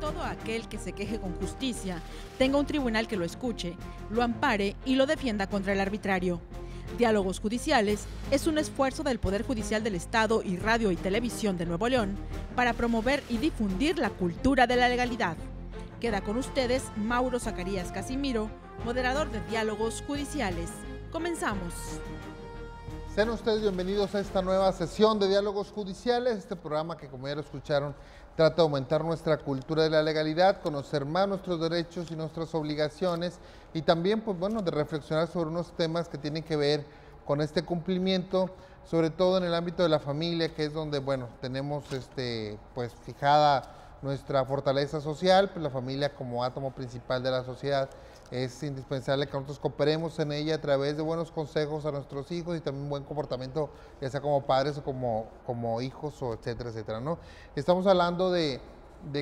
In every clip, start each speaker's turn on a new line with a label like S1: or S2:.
S1: todo aquel que se queje con justicia tenga un tribunal que lo escuche, lo ampare y lo defienda contra el arbitrario. Diálogos Judiciales es un esfuerzo del Poder Judicial del Estado y Radio y Televisión de Nuevo León para promover y difundir la cultura de la legalidad. Queda con ustedes Mauro Zacarías Casimiro, moderador de Diálogos Judiciales. Comenzamos.
S2: Sean ustedes bienvenidos a esta nueva sesión de Diálogos Judiciales, este programa que, como ya lo escucharon, trata de aumentar nuestra cultura de la legalidad, conocer más nuestros derechos y nuestras obligaciones y también, pues bueno, de reflexionar sobre unos temas que tienen que ver con este cumplimiento, sobre todo en el ámbito de la familia, que es donde, bueno, tenemos pues fijada nuestra fortaleza social, pues la familia como átomo principal de la sociedad. Es indispensable que nosotros cooperemos en ella a través de buenos consejos a nuestros hijos y también buen comportamiento, ya sea como padres o como hijos, o etcétera, etcétera, ¿no? Estamos hablando de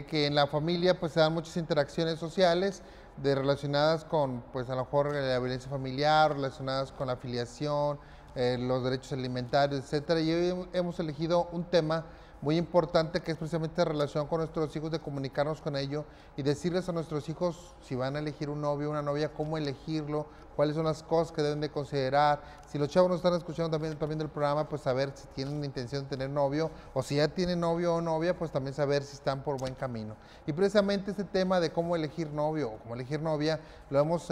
S2: que en la familia pues se dan muchas interacciones sociales relacionadas con, pues a lo mejor la violencia familiar, relacionadas con la afiliación, los derechos alimentarios, etcétera. Y hoy hemos elegido un tema muy importante, que es precisamente la relación con nuestros hijos, de comunicarnos con ellos y decirles a nuestros hijos, si van a elegir un novio o una novia, cómo elegirlo, cuáles son las cosas que deben de considerar. Si los chavos nos están escuchando también del programa, pues saber si tienen la intención de tener novio, o si ya tienen novio o novia, pues también saber si están por buen camino. Y precisamente este tema de cómo elegir novio o cómo elegir novia, lo hemos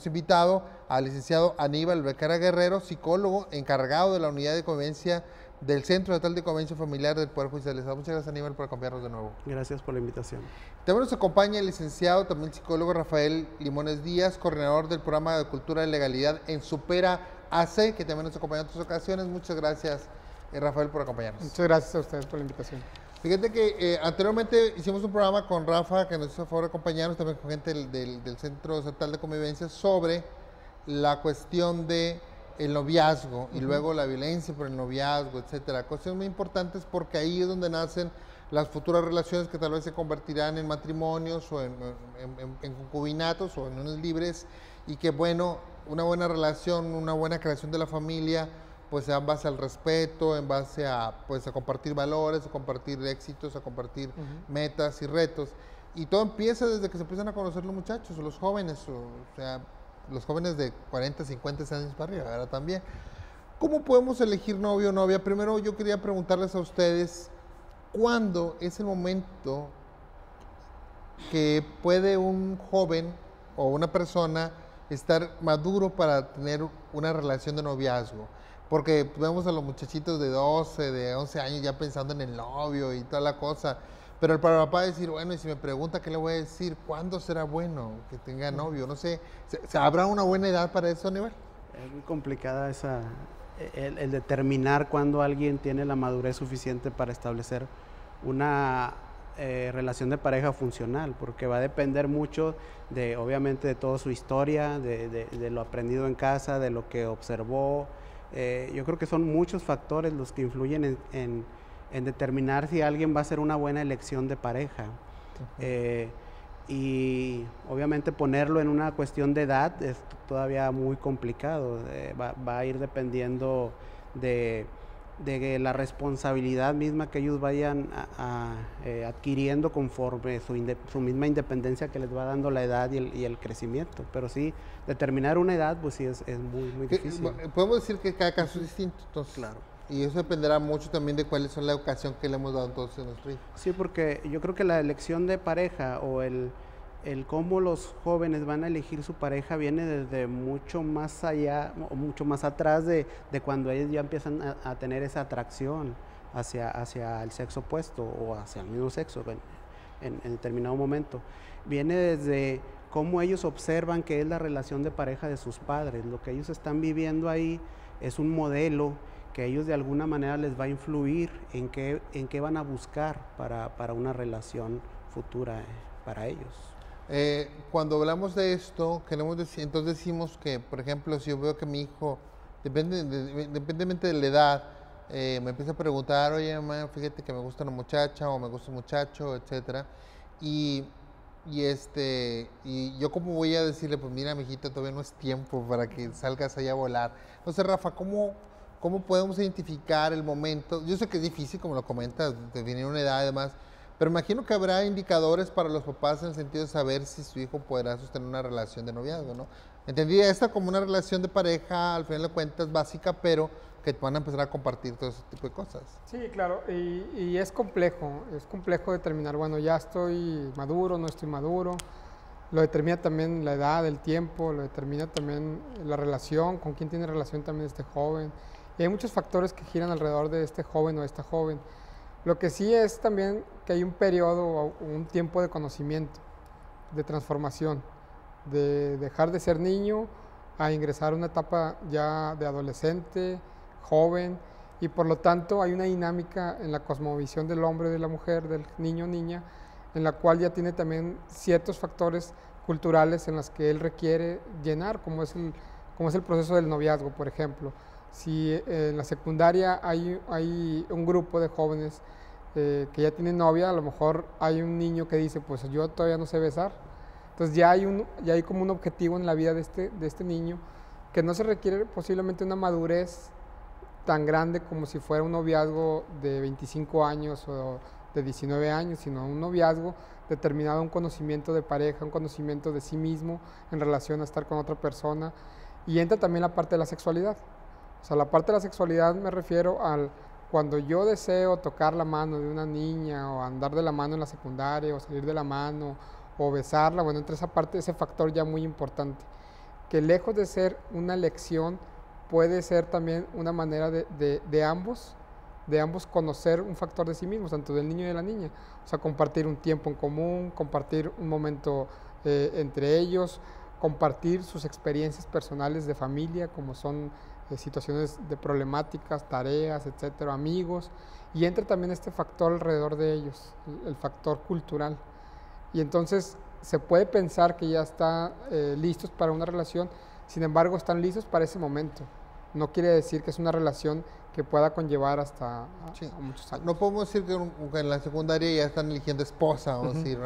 S2: invitado al licenciado Aníbal Becerra Guerrero, psicólogo encargado de la unidad de convivencia del Centro Estatal de Convivencia Familiar del Poder Judicial del Estado. Muchas gracias, Aníbal, por acompañarnos de nuevo.
S3: Gracias por la invitación.
S2: También nos acompaña el licenciado, también psicólogo, Rafael Limones Díaz, coordinador del programa de Cultura y Legalidad en Supera AC, que también nos acompaña en otras ocasiones. Muchas gracias, Rafael, por acompañarnos.
S4: Muchas gracias a ustedes por la invitación.
S2: Fíjate que anteriormente hicimos un programa con Rafa, que nos hizo el favor de acompañarnos, también con gente del Centro Estatal de Convivencia, sobre la cuestión de el noviazgo y luego la violencia por el noviazgo, etcétera. Cuestiones muy importantes, porque ahí es donde nacen las futuras relaciones que tal vez se convertirán en matrimonios o en concubinatos o en uniones libres, y que, bueno, una buena relación, una buena creación de la familia, pues sea en base al respeto, en base a, pues, a compartir valores, a compartir éxitos, a compartir metas y retos. Y todo empieza desde que se empiezan a conocer los muchachos o los jóvenes, o sea, los jóvenes de 40, 50 años para arriba, ¿verdad? También. ¿Cómo podemos elegir novio o novia? Primero yo quería preguntarles a ustedes, ¿cuándo es el momento que puede un joven o una persona estar maduro para tener una relación de noviazgo? Porque vemos a los muchachitos de 12, de 11 años ya pensando en el novio y toda la cosa. Pero para el papá decir, bueno, y si me pregunta, ¿qué le voy a decir? ¿Cuándo será bueno que tenga novio? No sé, ¿habrá una buena edad para eso, Aníbal?
S3: Es muy complicada el determinar cuándo alguien tiene la madurez suficiente para establecer una relación de pareja funcional, porque va a depender mucho de, obviamente, de toda su historia, de lo aprendido en casa, de lo que observó. Yo creo que son muchos factores los que influyen en determinar si alguien va a ser una buena elección de pareja. Y obviamente ponerlo en una cuestión de edad es todavía muy complicado. Va a ir dependiendo de la responsabilidad misma que ellos vayan adquiriendo conforme su misma independencia que les va dando la edad y el crecimiento. Pero sí, determinar una edad, pues sí es muy difícil.
S2: Podemos decir que cada caso es distinto, entonces.
S3: Claro.
S2: Y eso dependerá mucho también de cuáles son la educación que le hemos dado entonces a nuestro hijo.
S3: Sí, porque yo creo que la elección de pareja o el cómo los jóvenes van a elegir su pareja viene desde mucho más allá o mucho más atrás de cuando ellos ya empiezan a tener esa atracción hacia el sexo opuesto o hacia el mismo sexo en determinado momento. Viene desde cómo ellos observan qué es la relación de pareja de sus padres. Lo que ellos están viviendo ahí es un modelo que ellos de alguna manera les va a influir en qué van a buscar para una relación futura para ellos.
S2: Cuando hablamos de esto, queremos decir, entonces decimos que, por ejemplo, si yo veo que mi hijo, independientemente de la edad, me empieza a preguntar, oye, mamá, fíjate que me gusta una muchacha o me gusta un muchacho, etcétera, y yo como voy a decirle, pues mira, mijita, todavía no es tiempo para que salgas allá a volar. Entonces, Rafa, ¿cómo podemos identificar el momento? Yo sé que es difícil, como lo comentas, de tener una edad, además, Pero imagino que habrá indicadores para los papás en el sentido de saber si su hijo podrá sostener una relación de noviazgo, ¿no? Entendí esta como una relación de pareja, al final de cuentas básica, pero que van a empezar a compartir todo ese tipo de cosas.
S4: Sí, claro, y es complejo determinar, bueno, ya estoy maduro, no estoy maduro, lo determina también la edad, el tiempo, lo determina también la relación, con quién tiene relación también este joven, y hay muchos factores que giran alrededor de este joven o esta joven. Lo que sí es también que hay un periodo o un tiempo de conocimiento, de transformación, de dejar de ser niño a ingresar a una etapa ya de adolescente, joven, y por lo tanto hay una dinámica en la cosmovisión del hombre y de la mujer, del niño o niña, en la cual ya tiene también ciertos factores culturales en los que él requiere llenar, como es el proceso del noviazgo, por ejemplo. Si en la secundaria hay un grupo de jóvenes que ya tienen novia, a lo mejor hay un niño que dice, pues yo todavía no sé besar. Entonces ya hay como un objetivo en la vida de este niño, que no se requiere posiblemente una madurez tan grande como si fuera un noviazgo de 25 años o de 19 años, sino un noviazgo determinado a un conocimiento de pareja, un conocimiento de sí mismo en relación a estar con otra persona. Y entra también la parte de la sexualidad. O sea, la parte de la sexualidad me refiero al cuando yo deseo tocar la mano de una niña o andar de la mano en la secundaria o salir de la mano o besarla, bueno, entre esa parte, ese factor ya muy importante, que lejos de ser una elección, puede ser también una manera de ambos conocer un factor de sí mismos, tanto del niño y de la niña. O sea, compartir un tiempo en común, compartir un momento entre ellos, compartir sus experiencias personales de familia, como son situaciones de problemáticas, tareas, etcétera, amigos, y entra también este factor alrededor de ellos, el factor cultural. Y entonces se puede pensar que ya están listos para una relación, sin embargo están listos para ese momento. No quiere decir que es una relación que pueda conllevar hasta a muchos años.
S2: No podemos decir que en la secundaria ya están eligiendo esposa, o decir,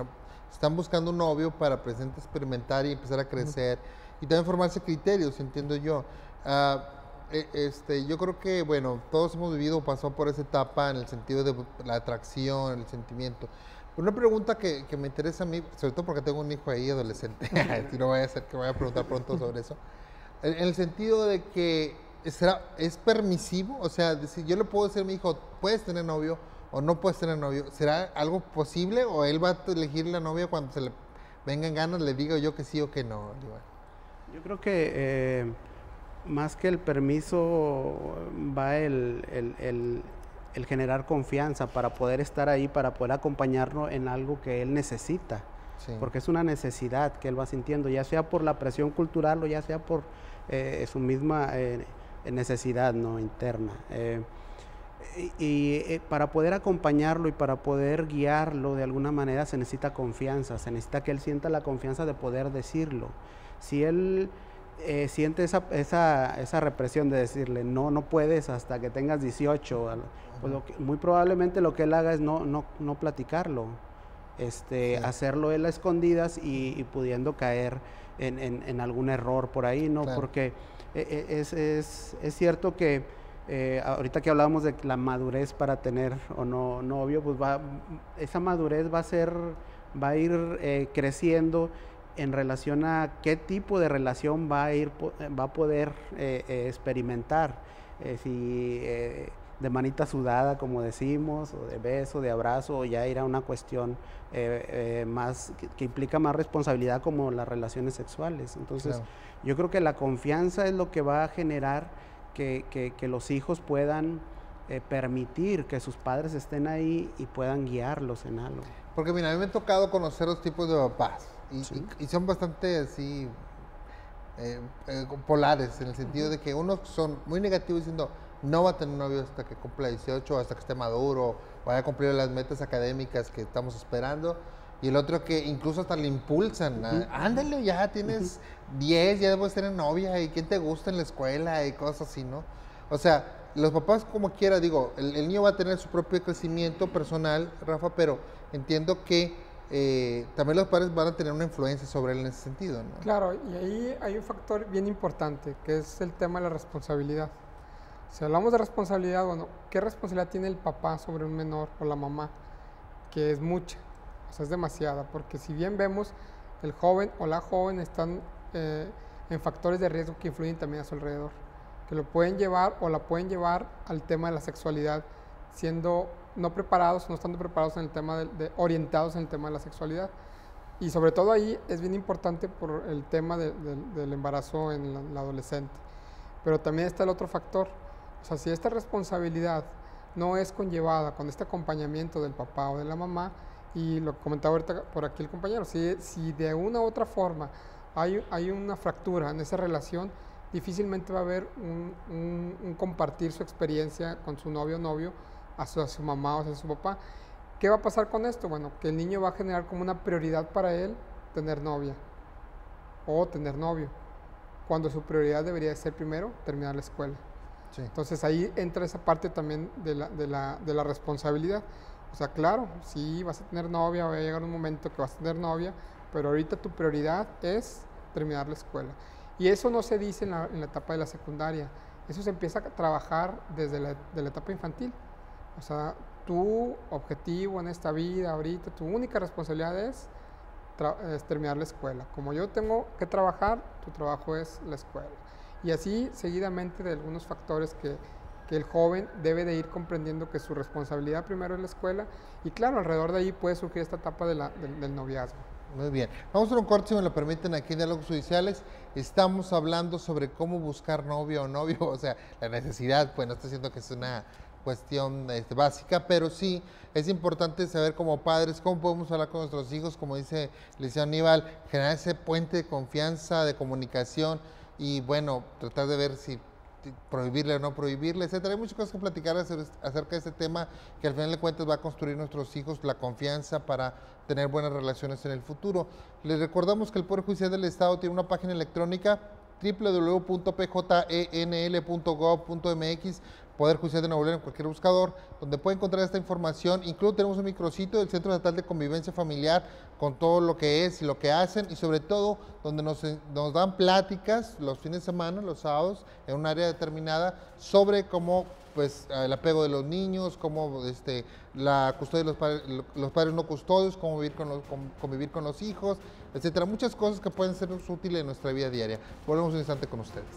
S2: están buscando un novio para precisamente experimentar y empezar a crecer y también formarse criterios, entiendo yo. Yo creo que, bueno, todos hemos vivido o pasado por esa etapa en el sentido de la atracción, el sentimiento. Una pregunta que me interesa a mí, sobre todo porque tengo un hijo ahí adolescente, si no vaya a ser que vaya a preguntar pronto sobre eso, en el sentido de que ¿es permisivo? O sea, si yo le puedo decir a mi hijo, ¿puedes tener novio o no puedes tener novio? ¿Será algo posible o él va a elegir la novia cuando se le vengan ganas, le diga yo que sí o que no?
S3: Yo creo que más que el permiso va el generar confianza para poder estar ahí, para poder acompañarlo en algo que él necesita. Sí. Porque es una necesidad que él va sintiendo, ya sea por la presión cultural o ya sea por su misma necesidad, ¿no?, interna. Para poder acompañarlo y para poder guiarlo de alguna manera se necesita confianza, se necesita que él sienta la confianza de poder decirlo. Si él siente esa represión de decirle no puedes hasta que tengas 18, pues muy probablemente lo que él haga es no platicarlo, sí, hacerlo él a escondidas y pudiendo caer en algún error por ahí, ¿no? Claro. Porque es cierto que ahorita que hablábamos de la madurez para tener o no novio, pues esa madurez va a ir creciendo en relación a qué tipo de relación va a poder experimentar, si de manita sudada, como decimos, o de beso, de abrazo, o ya ir a una cuestión más que implica más responsabilidad, como las relaciones sexuales. Entonces, claro, yo creo que la confianza es lo que va a generar que los hijos puedan permitir que sus padres estén ahí y puedan guiarlos en algo.
S2: Porque mira, a mí me ha tocado conocer los tipos de papás y son bastante así polares, en el sentido de que unos son muy negativos diciendo no va a tener novio hasta que cumpla 18, hasta que esté maduro, vaya a cumplir las metas académicas que estamos esperando, y el otro que incluso hasta le impulsan, ándale, ya tienes 10, ya debes tener novia, y quién te gusta en la escuela y cosas así, ¿no? O sea, los papás como quiera, digo, el niño va a tener su propio crecimiento personal, Rafa, pero entiendo que también los padres van a tener una influencia sobre él en ese sentido, ¿no?
S4: Claro, y ahí hay un factor bien importante, que es el tema de la responsabilidad. Si hablamos de responsabilidad, bueno, ¿qué responsabilidad tiene el papá sobre un menor o la mamá? que es mucha, o sea, es demasiada, porque si bien vemos, el joven o la joven están en factores de riesgo que influyen también a su alrededor, que lo pueden llevar o la pueden llevar al tema de la sexualidad, siendo no preparados, no estando preparados en el tema orientados en el tema de la sexualidad. Y sobre todo ahí es bien importante por el tema del embarazo en la adolescente. Pero también está el otro factor, o sea, si esta responsabilidad no es conllevada con este acompañamiento del papá o de la mamá, y lo comentaba ahorita por aquí el compañero, si de una u otra forma hay una fractura en esa relación, difícilmente va a haber un compartir su experiencia con su novio o novio hacia su mamá o hacia su papá. ¿Qué va a pasar con esto? Bueno, que el niño va a generar como una prioridad para él tener novia o tener novio, cuando su prioridad debería ser primero terminar la escuela. Sí. Entonces ahí entra esa parte también de la responsabilidad. O sea, claro, sí vas a tener novia, va a llegar un momento que vas a tener novia, pero ahorita tu prioridad es terminar la escuela. Y eso no se dice en la etapa de la secundaria, eso se empieza a trabajar desde de la etapa infantil. O sea, tu objetivo en esta vida, ahorita, tu única responsabilidad es terminar la escuela. Como yo tengo que trabajar, tu trabajo es la escuela. Y así seguidamente de algunos factores que el joven debe de ir comprendiendo que su responsabilidad primero es la escuela, y claro, alrededor de ahí puede surgir esta etapa del noviazgo.
S2: Muy bien. Vamos a un corte, si me lo permiten, aquí en Diálogos Judiciales. Estamos hablando sobre cómo buscar novio o novio, o sea, la necesidad, pues no estoy diciendo que es una cuestión básica, pero sí es importante saber como padres cómo podemos hablar con nuestros hijos, como dice el licenciado Aníbal, generar ese puente de confianza, de comunicación, y bueno, tratar de ver si prohibirle o no prohibirle, etcétera. Hay muchas cosas que platicar acerca de este tema, que al final de cuentas va a construir nuestros hijos la confianza para tener buenas relaciones en el futuro. Les recordamos que el Poder Judicial del Estado tiene una página electrónica, www.pjenl.gov.mx, Poder Judicial de Nuevo León, en cualquier buscador, donde puede encontrar esta información. Incluso tenemos un micrositio del Centro Estatal de Convivencia Familiar con todo lo que es y lo que hacen, y sobre todo donde nos dan pláticas los fines de semana, los sábados, en un área determinada, sobre cómo pues el apego de los niños, cómo la custodia de los padres no custodios, cómo convivir con los hijos, etcétera. Muchas cosas que pueden ser útiles en nuestra vida diaria. Volvemos un instante con ustedes.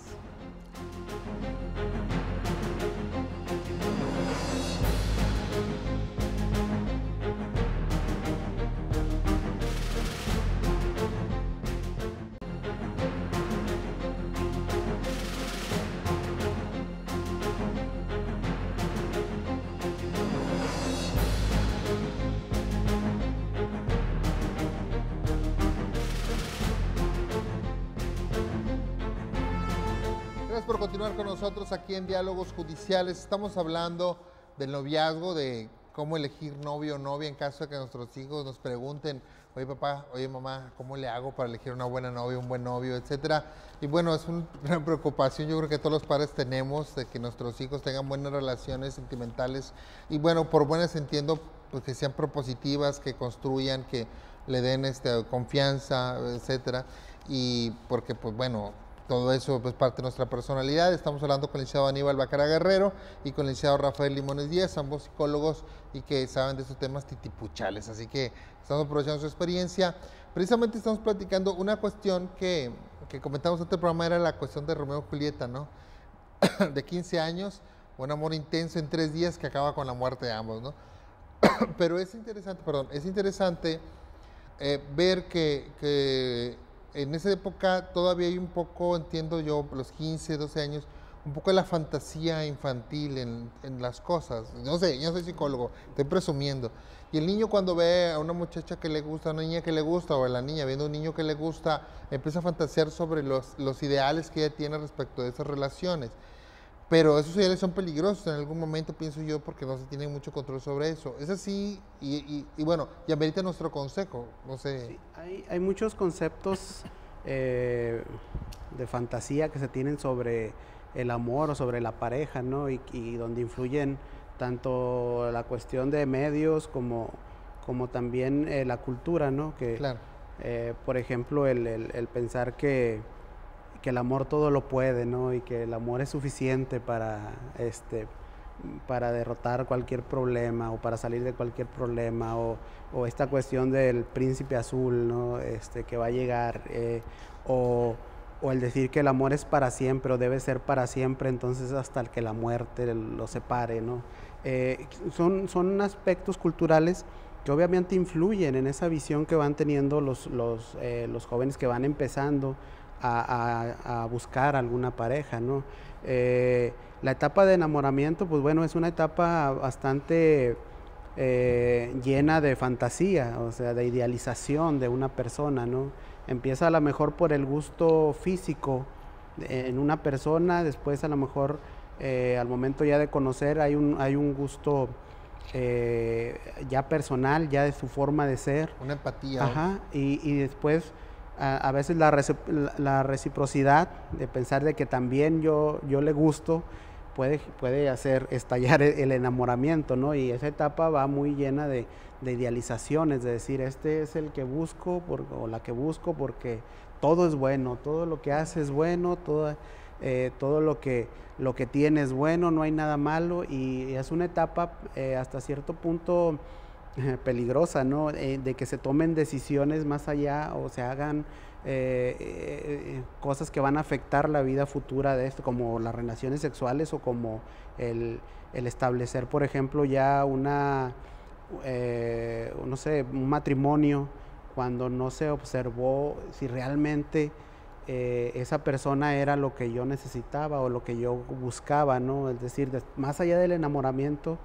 S2: Por continuar con nosotros aquí en Diálogos Judiciales. Estamos hablando del noviazgo, de cómo elegir novio o novia en caso de que nuestros hijos nos pregunten, oye papá, oye mamá, ¿cómo le hago para elegir una buena novia, un buen novio, etcétera? Y bueno, es una preocupación, yo creo que todos los padres tenemos, de que nuestros hijos tengan buenas relaciones sentimentales, y bueno, por buenas entiendo, pues que sean propositivas, que construyan, que le den confianza, etcétera, y porque pues bueno, todo eso es parte de nuestra personalidad. Estamos hablando con el licenciado Aníbal Bacara Guerrero y con el licenciado Rafael Limones Díaz, ambos psicólogos y que saben de estos temas titipuchales. Así que estamos aprovechando su experiencia. Precisamente estamos platicando una cuestión que comentamos en este programa, era la cuestión de Romeo y Julieta, ¿no? De 15 años, un amor intenso en 3 días que acaba con la muerte de ambos, ¿no? Pero es interesante ver que en esa época todavía hay un poco, entiendo yo, los 15, 12 años, un poco de la fantasía infantil en las cosas. No sé, yo soy psicólogo, estoy presumiendo. Y el niño cuando ve a una muchacha que le gusta, a una niña que le gusta, o a la niña viendo a un niño que le gusta, empieza a fantasear sobre los ideales que ella tiene respecto de esas relaciones. Pero esos ideales son peligrosos en algún momento, pienso yo, porque no se tiene mucho control sobre eso. Es así, y bueno, y amerita nuestro consejo, no sé.
S3: Sí, hay muchos conceptos de fantasía que se tienen sobre el amor o sobre la pareja, ¿no? Y donde influyen tanto la cuestión de medios como también la cultura, ¿no? Que, claro. Por ejemplo, el pensar que el amor todo lo puede, ¿no? Y que el amor es suficiente para para derrotar cualquier problema o para salir de cualquier problema, o esta cuestión del príncipe azul, ¿no? Que va a llegar, o el decir que el amor es para siempre o debe ser para siempre, entonces hasta que la muerte lo separe, ¿no? Son aspectos culturales que obviamente influyen en esa visión que van teniendo los jóvenes que van empezando a buscar alguna pareja, ¿no? La etapa de enamoramiento, pues bueno, es una etapa bastante llena de fantasía, o sea, de idealización de una persona, ¿no? Empieza a lo mejor por el gusto físico en una persona, después a lo mejor al momento ya de conocer hay un gusto ya personal, ya de su forma de ser.
S2: Una empatía.
S3: Ajá, y después a veces la reciprocidad de pensar de que también yo le gusto puede hacer estallar el enamoramiento, ¿no? Y esa etapa va muy llena de idealizaciones, de decir, este es el que busco o la que busco porque todo es bueno, todo lo que hace es bueno, todo lo que tiene es bueno, no hay nada malo, y es una etapa hasta cierto punto peligrosa, ¿no? De que se tomen decisiones más allá o se hagan cosas que van a afectar la vida futura de esto, como las relaciones sexuales o como el establecer, por ejemplo, ya no sé, un matrimonio cuando no se observó si realmente esa persona era lo que yo necesitaba o lo que yo buscaba, ¿no? Es decir, más allá del enamoramiento,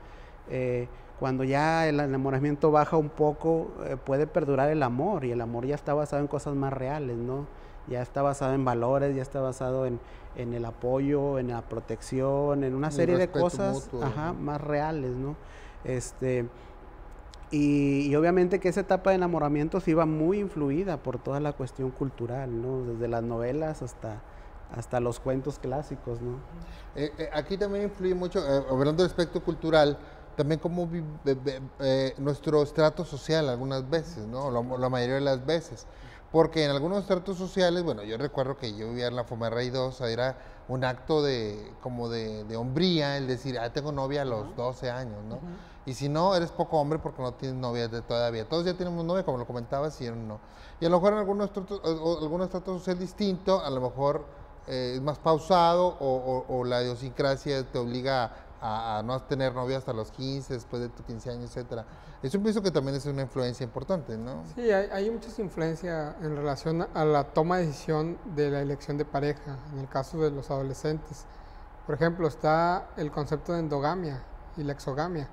S3: cuando ya el enamoramiento baja un poco, puede perdurar el amor, y el amor ya está basado en cosas más reales, ¿no? Ya está basado en valores, ya está basado en el apoyo, en la protección, en una serie de cosas mutuo, más reales, ¿no? Y obviamente que esa etapa de enamoramiento sí va muy influida por toda la cuestión cultural, ¿no? Desde las novelas hasta los cuentos clásicos, ¿no?
S2: Aquí también influye mucho, hablando del aspecto cultural, también como nuestro estrato social algunas veces, ¿no? La mayoría de las veces. Porque en algunos estratos sociales, bueno, yo recuerdo que yo vivía en la Fomerrey 2, era un acto de hombría el decir, tengo novia a los 12 años, ¿no? Y si no, eres poco hombre porque no tienes novia todavía. Todos ya tenemos novia, como lo comentabas, y no. Y a lo mejor en algunos estratos social distinto, a lo mejor es más pausado, o la idiosincrasia te obliga a no tener novia hasta los 15, después de tus 15 años, etcétera. Eso pienso que también es una influencia importante, ¿no?
S4: Sí, hay muchas influencias en relación a la toma de decisión de la elección de pareja, en el caso de los adolescentes. Por ejemplo, está el concepto de endogamia y la exogamia.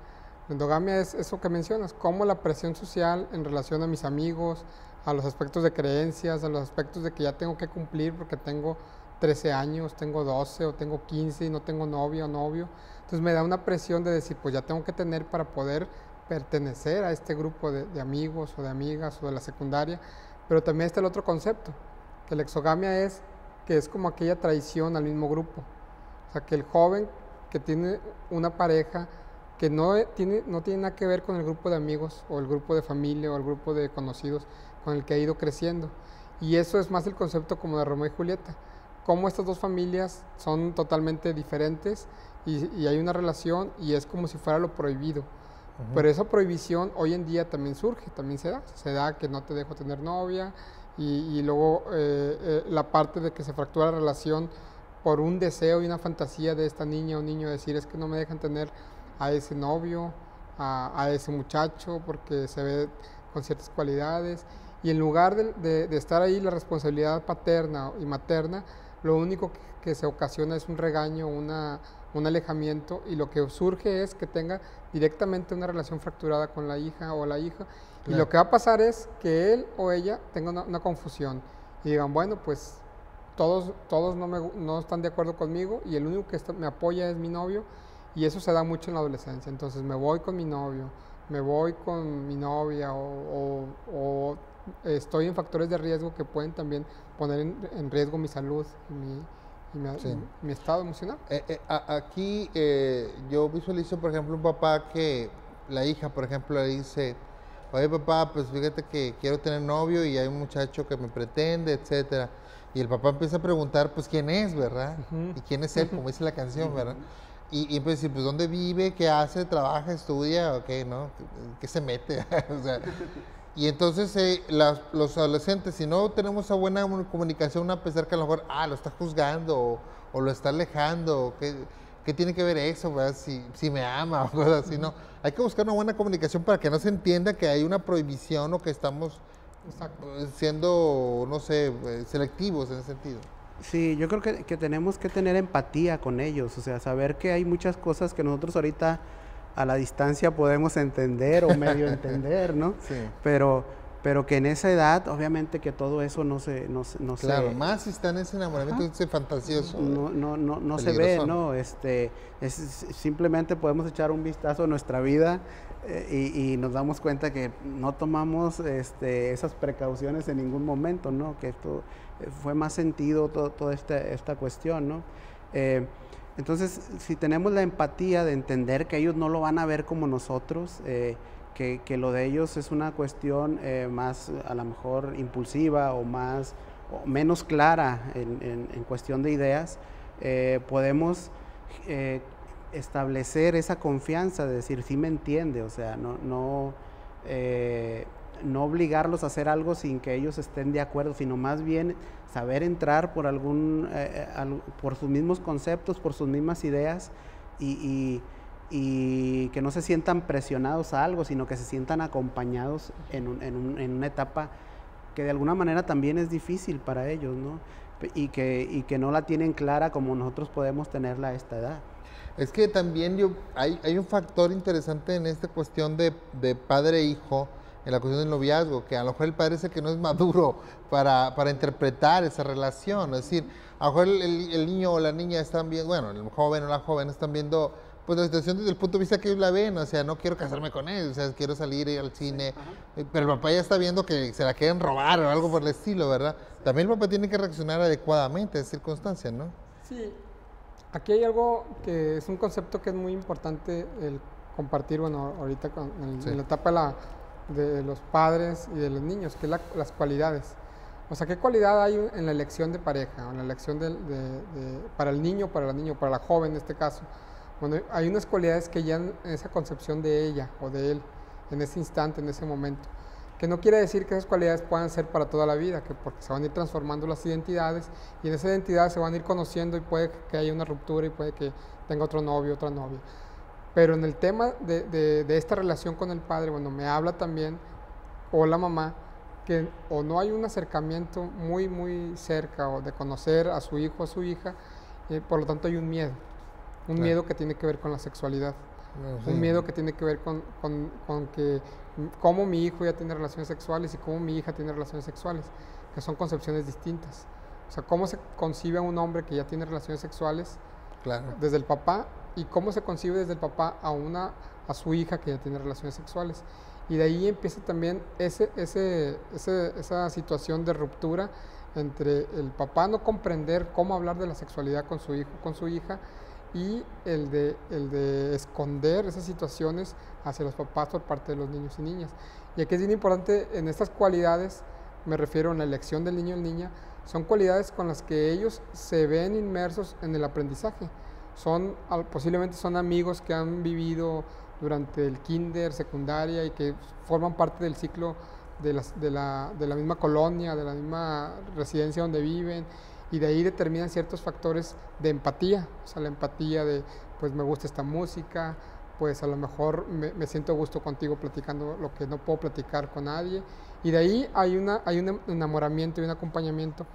S4: La endogamia es eso que mencionas, como la presión social en relación a mis amigos, a los aspectos de creencias, a los aspectos de que ya tengo que cumplir porque tengo 13 años, tengo 12 o tengo 15 y no tengo novia o novio. Entonces me da una presión de decir, pues ya tengo que tener para poder pertenecer a este grupo de amigos o de amigas o de la secundaria. Pero también está el otro concepto, que la exogamia es como aquella traición al mismo grupo. O sea, que el joven que tiene una pareja que no tiene nada que ver con el grupo de amigos o el grupo de familia o el grupo de conocidos con el que ha ido creciendo. Y eso es más el concepto como de Romeo y Julieta, cómo estas dos familias son totalmente diferentes y hay una relación y es como si fuera lo prohibido. Pero esa prohibición hoy en día también surge, también se da que no te dejo tener novia y luego la parte de que se fractura la relación por un deseo y una fantasía de esta niña o niño, decir es que no me dejan tener a ese novio, a ese muchacho porque se ve con ciertas cualidades, y en lugar de estar ahí la responsabilidad paterna y materna, lo único que se ocasiona es un regaño, un alejamiento, y lo que surge es que tenga directamente una relación fracturada con la hija o la hija. Claro. Y lo que va a pasar es que él o ella tenga una confusión y digan, bueno, pues todos no están de acuerdo conmigo y el único que me apoya es mi novio, y eso se da mucho en la adolescencia. Entonces me voy con mi novio, me voy con mi novia o estoy en factores de riesgo que pueden también poner en riesgo mi salud y mi estado emocional.
S2: Aquí yo visualizo, por ejemplo, un papá que la hija, por ejemplo, le dice, oye papá, pues fíjate que quiero tener novio y hay un muchacho que me pretende, etcétera. Y el papá empieza a preguntar, pues, ¿quién es, verdad? ¿Y quién es él? Como dice la canción, ¿verdad? Y pues, pues, ¿dónde vive? ¿Qué hace? ¿Trabaja? ¿Estudia? ¿O qué, no? ¿Qué se mete? O sea, y entonces los adolescentes, si no tenemos esa buena comunicación, a pesar que a lo mejor, lo está juzgando o lo está alejando, ¿qué tiene que ver eso, verdad? Si me ama o cosas así, ¿no? Hay que buscar una buena comunicación para que no se entienda que hay una prohibición o que estamos siendo, no sé, selectivos en ese sentido.
S3: Sí, yo creo que tenemos que tener empatía con ellos, o sea, saber que hay muchas cosas que nosotros ahorita a la distancia podemos entender o medio entender, ¿no?
S2: Sí.
S3: Pero que en esa edad, obviamente que todo eso no
S2: Claro,
S3: se...
S2: más si está en ese enamoramiento, ese fantasioso.
S3: No se ve, ¿no? Simplemente podemos echar un vistazo a nuestra vida y nos damos cuenta que no tomamos esas precauciones en ningún momento, ¿no? Que esto fue más sentido toda esta cuestión, ¿no? Entonces, si tenemos la empatía de entender que ellos no lo van a ver como nosotros, que lo de ellos es una cuestión más a lo mejor impulsiva o menos clara en cuestión de ideas, podemos establecer esa confianza de decir, sí me entiende, o sea, no obligarlos a hacer algo sin que ellos estén de acuerdo, sino más bien saber entrar por por sus mismos conceptos, por sus mismas ideas y que no se sientan presionados a algo, sino que se sientan acompañados en una etapa que de alguna manera también es difícil para ellos, ¿no? Y que no la tienen clara como nosotros podemos tenerla a esta edad.
S2: Es que también hay un factor interesante en esta cuestión de padre e hijo, en la cuestión del noviazgo, que a lo mejor el padre es el que no es maduro para interpretar esa relación. Es decir, a lo mejor el niño o la niña están viendo, bueno, el joven o la joven están viendo pues la situación desde el punto de vista que ellos la ven, o sea, no quiero casarme con él, o sea, quiero salir ir al cine, pero el papá ya está viendo que se la quieren robar o algo por el estilo, ¿verdad? También el papá tiene que reaccionar adecuadamente a esas circunstancias, ¿no?
S4: Sí, aquí hay algo que es un concepto que es muy importante el compartir, bueno, ahorita en la etapa de los padres y de los niños, que es las cualidades. O sea, ¿qué cualidad hay en la elección de pareja, o en la elección para el niño, para la niña, para la joven en este caso? Bueno, hay unas cualidades que ya en esa concepción de ella o de él, en ese instante, en ese momento, que no quiere decir que esas cualidades puedan ser para toda la vida, que porque se van a ir transformando las identidades y en esa identidad se van a ir conociendo y puede que haya una ruptura y puede que tenga otro novio, otra novia. Pero en el tema de esta relación con el padre, bueno, me habla también, o la mamá, que o no hay un acercamiento muy, muy cerca o de conocer a su hijo o a su hija, por lo tanto hay un miedo. Un miedo que tiene que ver con la sexualidad, un miedo que tiene que ver con que cómo mi hijo ya tiene relaciones sexuales y cómo mi hija tiene relaciones sexuales, que son concepciones distintas. O sea, cómo se concibe a un hombre que ya tiene relaciones sexuales desde el papá y cómo se concibe desde el papá a su hija que ya tiene relaciones sexuales. Y de ahí empieza también esa situación de ruptura entre el papá no comprender cómo hablar de la sexualidad con su hijo, con su hija, y el de esconder esas situaciones hacia los papás por parte de los niños y niñas. Y aquí es bien importante, en estas cualidades, me refiero a la elección del niño o niña, son cualidades con las que ellos se ven inmersos en el aprendizaje. Posiblemente son amigos que han vivido durante el kinder, secundaria y que forman parte del ciclo de la misma colonia, de la misma residencia donde viven, y de ahí determinan ciertos factores de empatía, o sea, la empatía de, pues me gusta esta música, pues a lo mejor me siento a gusto contigo platicando lo que no puedo platicar con nadie, y de ahí hay un enamoramiento y un acompañamiento,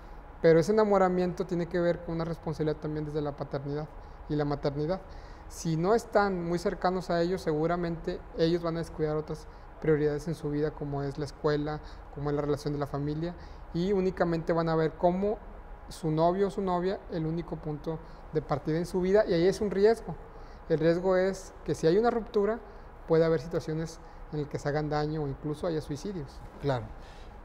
S4: pero ese enamoramiento tiene que ver con una responsabilidad también desde la paternidad y la maternidad. Si no están muy cercanos a ellos, seguramente ellos van a descuidar otras prioridades en su vida, como es la escuela, como es la relación de la familia, y únicamente van a ver cómo su novio o su novia el único punto de partida en su vida, y ahí es un riesgo. El riesgo es que si hay una ruptura, puede haber situaciones en las que se hagan daño o incluso haya suicidios.
S2: Claro,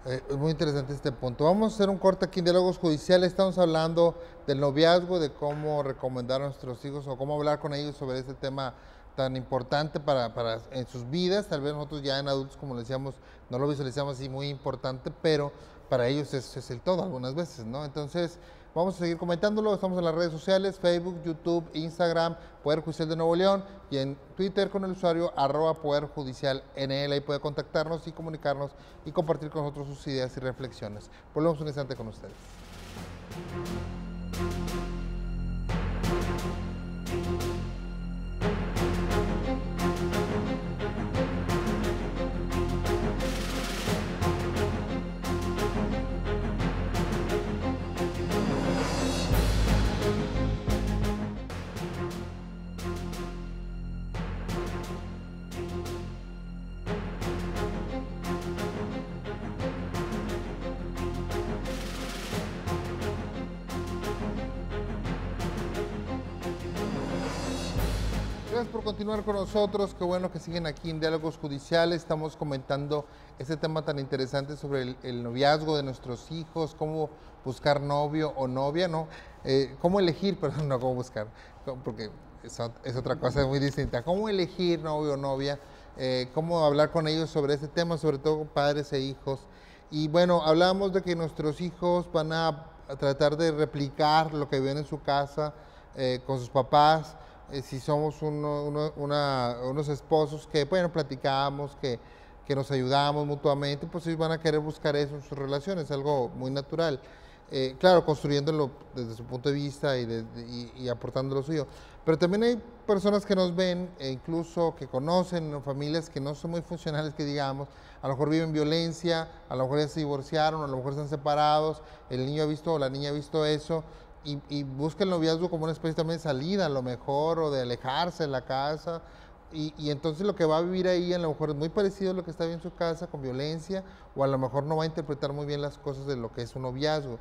S2: es muy interesante este punto. Vamos a hacer un corte aquí en Diálogos Judiciales. Estamos hablando del noviazgo, de cómo recomendar a nuestros hijos o cómo hablar con ellos sobre este tema tan importante para en sus vidas. Tal vez nosotros ya en adultos, como le decíamos, no lo visualizamos así muy importante, pero para ellos es el todo algunas veces, ¿no? Entonces, Vamos a seguir comentándolo. Estamos en las redes sociales, Facebook, YouTube, Instagram, Poder Judicial de Nuevo León, y en Twitter con el usuario @PoderJudicialNL. Ahí puede contactarnos y comunicarnos y compartir con nosotros sus ideas y reflexiones. Volvemos un instante con ustedes. Gracias por continuar con nosotros, qué bueno que siguen aquí en Diálogos Judiciales. Estamos comentando este tema tan interesante sobre el noviazgo de nuestros hijos, cómo buscar novio o novia, ¿no? Cómo elegir, perdón, no cómo buscar, porque es otra cosa muy distinta. Cómo elegir novio o novia, cómo hablar con ellos sobre este tema, sobre todo padres e hijos. Y bueno, hablábamos de que nuestros hijos van a tratar de replicar lo que ven en su casa con sus papás. Si somos unos esposos que, bueno, platicamos, que nos ayudamos mutuamente, pues ellos van a querer buscar eso en sus relaciones, algo muy natural. Claro, construyéndolo desde su punto de vista y aportando lo suyo. Pero también hay personas que nos ven, incluso que conocen familias que no son muy funcionales, que digamos, a lo mejor viven violencia, a lo mejor ya se divorciaron, a lo mejor están separados, el niño ha visto o la niña ha visto eso, y busca el noviazgo como una especie también de salida, a lo mejor, o de alejarse de la casa, y entonces lo que va a vivir ahí a lo mejor es muy parecido a lo que está bien en su casa, con violencia, o a lo mejor no va a interpretar muy bien las cosas de lo que es un noviazgo.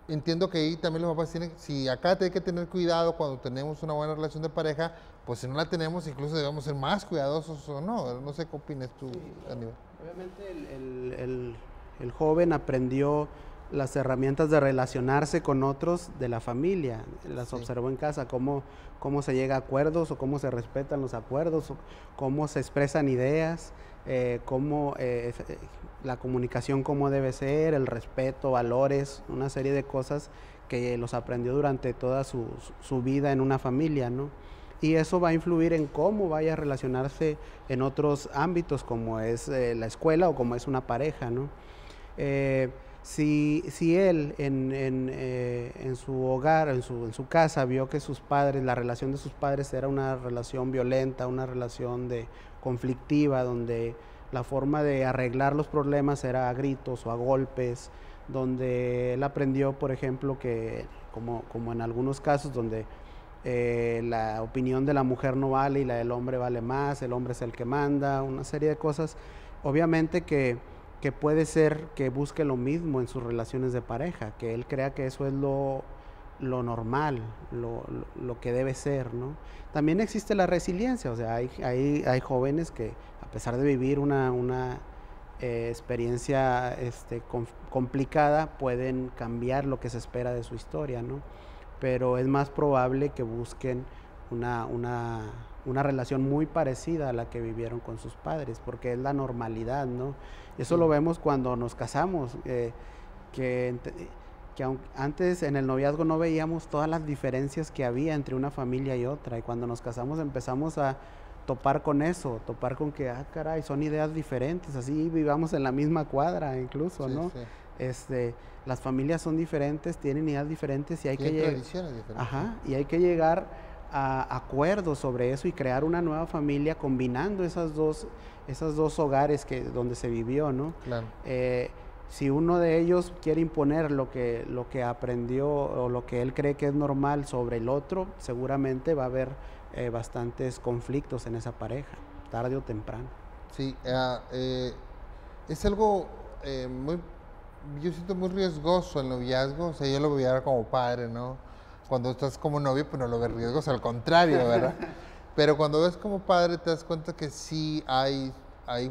S2: Entiendo que ahí también los papás tienen, si acá hay que tener cuidado cuando tenemos una buena relación de pareja, pues si no la tenemos, incluso debemos ser más cuidadosos o no. No sé qué opinas tú, Aníbal.
S3: Obviamente el joven aprendió las herramientas de relacionarse con otros de la familia, las observó en casa, cómo se llega a acuerdos o cómo se respetan los acuerdos, o cómo se expresan ideas, la comunicación cómo debe ser, el respeto, valores, una serie de cosas que los aprendió durante toda su vida en una familia, ¿no? Y eso va a influir en cómo vaya a relacionarse en otros ámbitos, como es la escuela o como es una pareja, ¿no? Si él en su hogar, en su casa, vio que sus padres, la relación de sus padres era una relación violenta, una relación conflictiva, donde la forma de arreglar los problemas era a gritos o a golpes, donde él aprendió, por ejemplo, que como en algunos casos donde la opinión de la mujer no vale y la del hombre vale más, el hombre es el que manda, una serie de cosas, obviamente que puede ser que busque lo mismo en sus relaciones de pareja, que él crea que eso es lo normal, lo que debe ser, ¿no? También existe la resiliencia, o sea, hay jóvenes que a pesar de vivir una experiencia complicada, pueden cambiar lo que se espera de su historia, ¿no? Pero es más probable que busquen una relación muy parecida a la que vivieron con sus padres, porque es la normalidad, ¿no? Eso lo vemos cuando nos casamos, que antes en el noviazgo no veíamos todas las diferencias que había entre una familia y otra, y cuando nos casamos empezamos a topar con eso, topar con que, caray, son ideas diferentes, así vivamos en la misma cuadra incluso, ¿no? Sí. Las familias son diferentes, tienen ideas diferentes y hay que
S2: tradiciones diferentes.
S3: Ajá, y hay que llegar a acuerdos sobre eso y crear una nueva familia combinando esos dos hogares donde se vivió, ¿no?
S2: Claro.
S3: Si uno de ellos quiere imponer lo que aprendió o lo que él cree que es normal sobre el otro, seguramente va a haber bastantes conflictos en esa pareja, tarde o temprano.
S2: Sí, es algo yo siento muy riesgoso el noviazgo, o sea, yo lo veía como padre, ¿no? Cuando estás como novio, pues no lo ves riesgoso, al contrario, ¿verdad? Pero cuando ves como padre te das cuenta que sí hay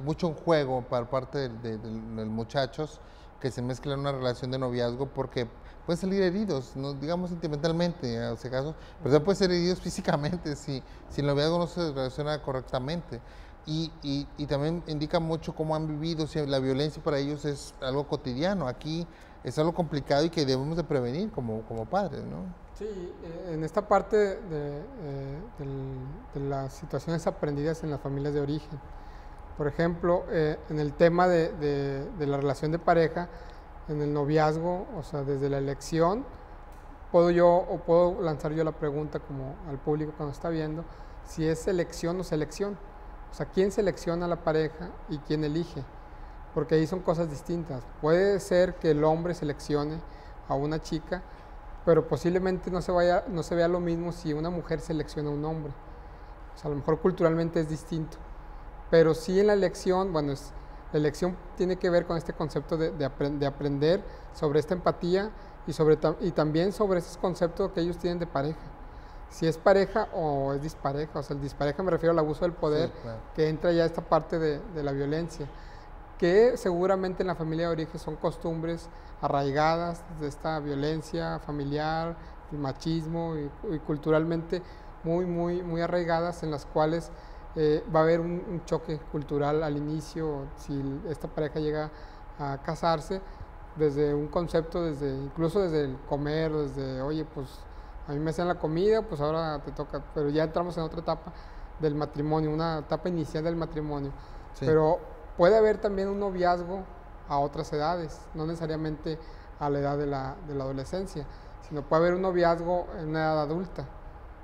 S2: mucho en juego para parte de los muchachos que se mezclan en una relación de noviazgo, porque pueden salir heridos, no digamos sentimentalmente, en ese caso, pero también pueden ser heridos físicamente si el noviazgo no se relaciona correctamente. Y también indica mucho cómo han vivido, si la violencia para ellos es algo cotidiano. Aquí es algo complicado y que debemos de prevenir como padres, ¿no?
S4: Sí, en esta parte de las situaciones aprendidas en las familias de origen. Por ejemplo, en el tema de la relación de pareja, en el noviazgo, o sea, desde la elección, puedo lanzar yo la pregunta como al público cuando está viendo, si es elección o selección. O sea, ¿quién selecciona a la pareja y quién elige? Porque ahí son cosas distintas. Puede ser que el hombre seleccione a una chica, pero posiblemente no se vea lo mismo si una mujer selecciona a un hombre. O sea, a lo mejor culturalmente es distinto. Pero sí en la elección, bueno, la elección tiene que ver con este concepto de aprender sobre esta empatía y también sobre esos conceptos que ellos tienen de pareja. Si es pareja o es dispareja. O sea, el dispareja me refiero al abuso del poder, sí, claro, que entra ya esta parte de la violencia, que seguramente en la familia de origen son costumbres arraigadas de esta violencia familiar, el machismo y culturalmente muy arraigadas, en las cuales va a haber un choque cultural al inicio, si esta pareja llega a casarse, desde un concepto, incluso desde el comer, desde, oye, pues a mí me hacen la comida, pues ahora te toca, pero ya entramos en otra etapa del matrimonio, una etapa inicial del matrimonio. Sí. Pero puede haber también un noviazgo a otras edades, no necesariamente a la edad de la adolescencia, sino puede haber un noviazgo en una edad adulta,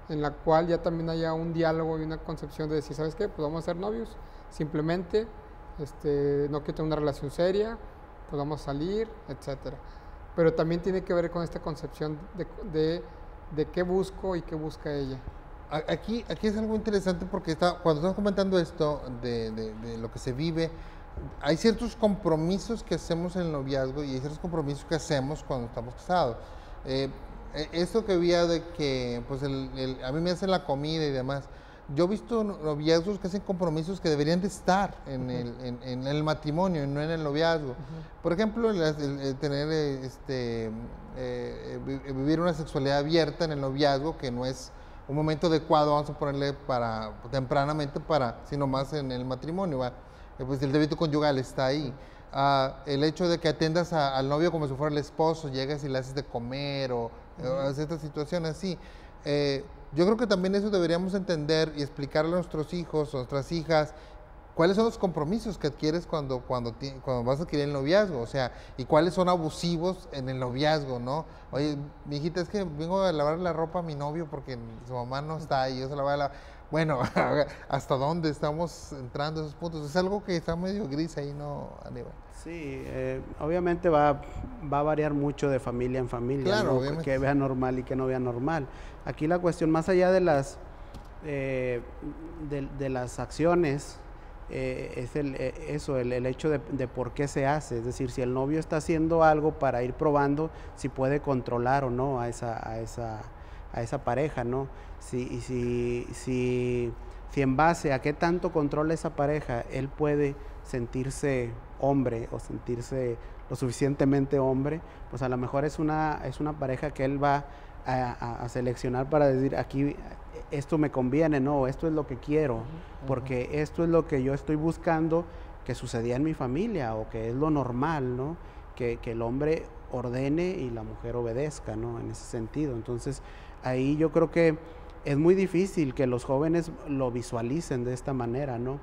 S4: en la cual ya también haya un diálogo y una concepción de decir, ¿sabes qué? Pues vamos a ser novios, simplemente, no quiero tener una relación seria, pues vamos a salir, etcétera. Pero también tiene que ver con esta concepción de qué busco y qué busca ella.
S2: Aquí es algo interesante porque cuando estamos comentando esto de lo que se vive, hay ciertos compromisos que hacemos en el noviazgo y hay ciertos compromisos que hacemos cuando estamos casados. Esto que veía de que pues a mí me hacen la comida y demás, yo he visto noviazgos que hacen compromisos que deberían de estar en el matrimonio y no en el noviazgo. Por ejemplo, el tener vivir una sexualidad abierta en el noviazgo, que no es un momento adecuado, vamos a ponerle tempranamente sino más en el matrimonio, pues el débito conyugal está ahí. El hecho de que atiendas al novio como si fuera el esposo, llegas y le haces de comer o estas situaciones así. Yo creo que también eso deberíamos entender y explicarle a nuestros hijos o nuestras hijas cuáles son los compromisos que adquieres cuando vas a adquirir el noviazgo, o sea, y cuáles son abusivos en el noviazgo, ¿no? Oye, mi hijita, es que vengo a lavar la ropa a mi novio porque su mamá no está y yo se la voy a lavar. Bueno, ¿hasta dónde estamos entrando a esos puntos? Es algo que está medio gris ahí, ¿no, Aníbal?
S3: Sí, obviamente va a variar mucho de familia en familia,
S2: claro,
S3: ¿no? Que vea normal y que no vea normal. Aquí la cuestión, más allá de las acciones, es el hecho de por qué se hace. Es decir, si el novio está haciendo algo para ir probando si puede controlar o no a esa pareja, ¿no? Si en base a qué tanto controla esa pareja, él puede sentirse hombre o sentirse lo suficientemente hombre, pues a lo mejor es una pareja que él va a seleccionar para decir, aquí esto me conviene, no, esto es lo que quiero, porque esto es lo que yo estoy buscando que sucedía en mi familia, o que es lo normal, ¿no? Que el hombre ordene y la mujer obedezca, ¿no? En ese sentido. Entonces, ahí yo creo que es muy difícil que los jóvenes lo visualicen de esta manera, ¿no?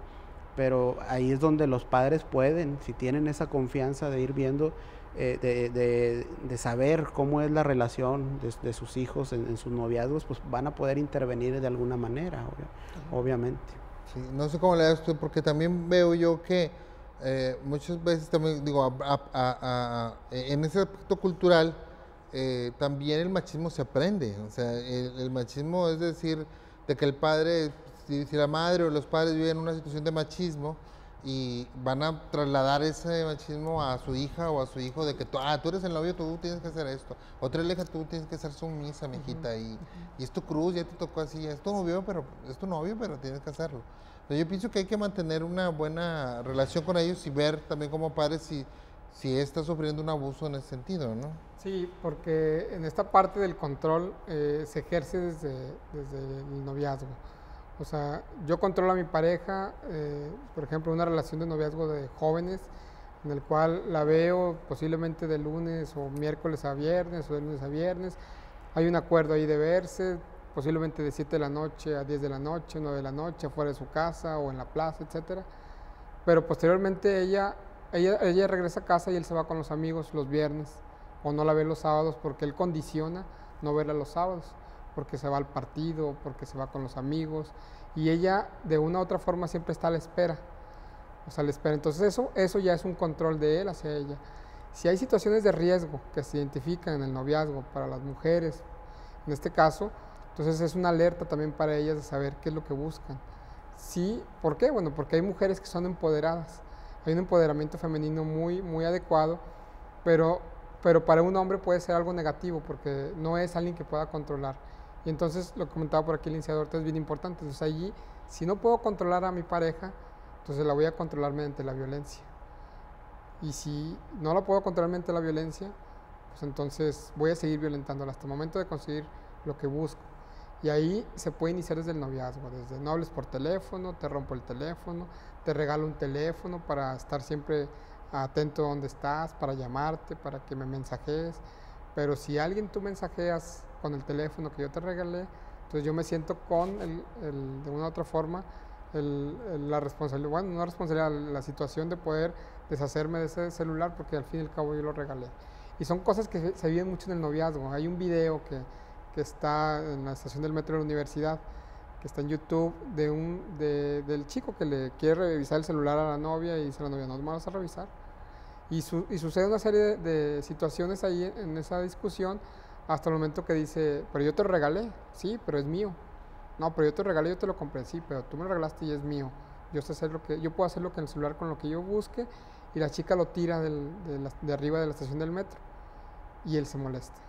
S3: Pero ahí es donde los padres pueden, si tienen esa confianza de ir viendo, de saber cómo es la relación de sus hijos en sus noviazgos, pues van a poder intervenir de alguna manera, obviamente.
S2: Sí, no sé cómo le das tú, porque también veo yo que muchas veces también digo, en ese aspecto cultural, también el machismo se aprende. O sea, el machismo es decir, de que el padre, si la madre o los padres viven una situación de machismo y van a trasladar ese machismo a su hija o a su hijo, de que tú eres el novio, tú tienes que hacer esto, otra hija, tú tienes que ser sumisa, mijita, y es tu cruz, ya te tocó así, es tu novio, pero tienes que hacerlo. Entonces, yo pienso que hay que mantener una buena relación con ellos y ver también como padres si está sufriendo un abuso en ese sentido, ¿no?
S4: Sí, porque en esta parte del control se ejerce desde el noviazgo. O sea, yo controlo a mi pareja, por ejemplo, una relación de noviazgo de jóvenes, en el cual la veo posiblemente de lunes o miércoles a viernes o de lunes a viernes. Hay un acuerdo ahí de verse, posiblemente de 7 de la noche a 10 de la noche, 9 de la noche, afuera de su casa o en la plaza, etcétera. Pero posteriormente ella regresa a casa y él se va con los amigos los viernes, o no la ve los sábados porque él condiciona no verla los sábados, porque se va al partido, porque se va con los amigos, y ella de una u otra forma siempre está a la espera, o sea, a la espera. Entonces eso ya es un control de él hacia ella. Si hay situaciones de riesgo que se identifican en el noviazgo para las mujeres, en este caso, entonces es una alerta también para ellas de saber qué es lo que buscan. Sí, ¿por qué? Bueno, porque hay mujeres que son empoderadas, hay un empoderamiento femenino muy adecuado, pero para un hombre puede ser algo negativo porque no es alguien que pueda controlar. Y entonces, lo que comentaba por aquí el licenciado Ortiz, es bien importante. Entonces allí, si no puedo controlar a mi pareja, entonces la voy a controlar mediante la violencia. Y si no la puedo controlar mediante la violencia, pues entonces voy a seguir violentándola hasta el momento de conseguir lo que busco. Y ahí se puede iniciar desde el noviazgo, desde no hables por teléfono, te rompo el teléfono, te regalo un teléfono para estar siempre atento a dónde estás, para llamarte, para que me mensajees. Pero si alguien tú mensajeas con el teléfono que yo te regalé, entonces yo me siento con de una u otra forma la responsabilidad, bueno, no responsabilidad, la situación de poder deshacerme de ese celular porque al fin y al cabo yo lo regalé. Y son cosas que se viven mucho en el noviazgo. Hay un video que está en la estación del metro de la universidad, que está en YouTube, del chico que le quiere revisar el celular a la novia y dice a la novia, no me vas a revisar. Y sucede una serie de situaciones ahí en esa discusión hasta el momento que dice, pero yo te lo regalé, sí, pero es mío. No, pero yo te lo regalé, yo te lo compré, sí, pero tú me lo regalaste y es mío. Yo puedo hacer lo que en el celular con lo que yo busque, y la chica lo tira de arriba de la estación del metro y él se molesta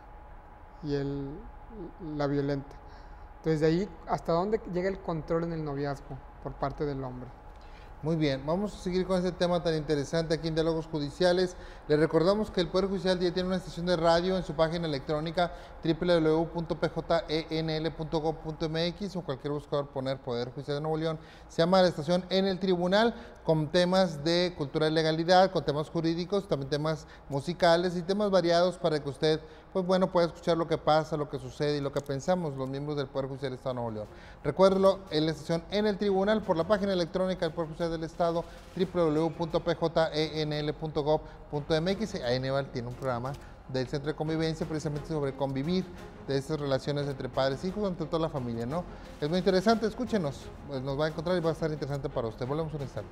S4: y él la violenta. Entonces de ahí hasta dónde llega el control en el noviazgo por parte del hombre.
S2: Muy bien, vamos a seguir con este tema tan interesante aquí en Diálogos Judiciales. Les recordamos que el Poder Judicial ya tiene una estación de radio en su página electrónica www.pjnl.gov.mx, o cualquier buscador poner Poder Judicial de Nuevo León. Se llama la estación En el Tribunal, con temas de cultura y legalidad, con temas jurídicos, también temas musicales y temas variados para que usted, pues bueno, pueda escuchar lo que pasa, lo que sucede y lo que pensamos los miembros del Poder Judicial del Estado de Nuevo León. Recuérdelo, en la estación En el Tribunal, por la página electrónica del Poder Judicial del Estado, www.pjnl.gov.mx. Ahí Aníbal tiene un programa del Centro de Convivencia precisamente sobre convivir, de esas relaciones entre padres e hijos, entre toda la familia, ¿no? Es muy interesante, escúchenos, pues nos va a encontrar y va a estar interesante para usted. Volvemos un instante.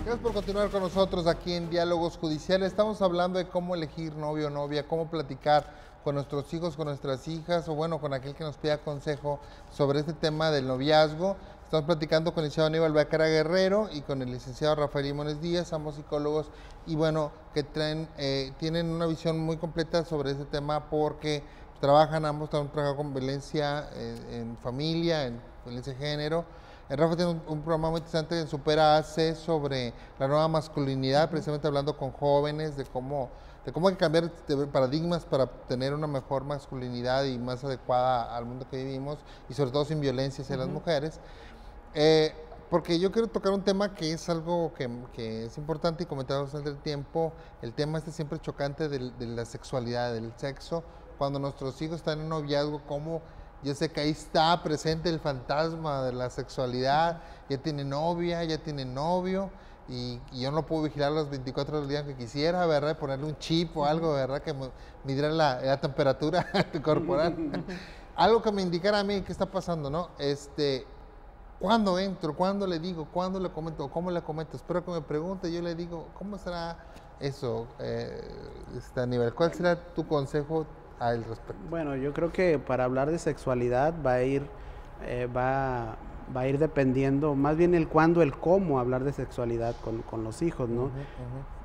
S2: Gracias por continuar con nosotros aquí en Diálogos Judiciales. Estamos hablando de cómo elegir novio o novia, cómo platicar con nuestros hijos, con nuestras hijas, o bueno, con aquel que nos pida consejo sobre este tema del noviazgo. Estamos platicando con el licenciado Aníbal Becerra Guerrero y con el licenciado Rafael Limones Díaz, ambos psicólogos, y bueno, que tienen una visión muy completa sobre este tema porque trabajan, ambos trabajan con violencia en familia, en violencia de género. Rafa tiene un programa muy interesante en Supera AC sobre la nueva masculinidad, precisamente hablando con jóvenes de cómo hay que cambiar paradigmas para tener una mejor masculinidad y más adecuada al mundo que vivimos, y sobre todo sin violencia hacia las mujeres. Porque yo quiero tocar un tema que es algo que es importante y comentamos bastante el tiempo, el tema siempre chocante de la sexualidad, del sexo, cuando nuestros hijos están en un noviazgo, cómo yo sé que ahí está presente el fantasma de la sexualidad, ya tiene novia, ya tiene novio, y yo no puedo vigilar las 24 horas del día que quisiera, ¿verdad? Ponerle un chip o algo, ¿verdad? Que me midiera la temperatura corporal. Algo que me indicara a mí qué está pasando, ¿no? ¿Cuándo entro? ¿Cuándo le digo? ¿Cuándo le comento? ¿Cómo le comento? Espero que me pregunte, yo le digo, ¿cómo será eso, Aníbal? ¿Cuál será tu consejo al respecto?
S3: Bueno, yo creo que para hablar de sexualidad va va a ir dependiendo, más bien el cuándo, el cómo hablar de sexualidad con los hijos, ¿no?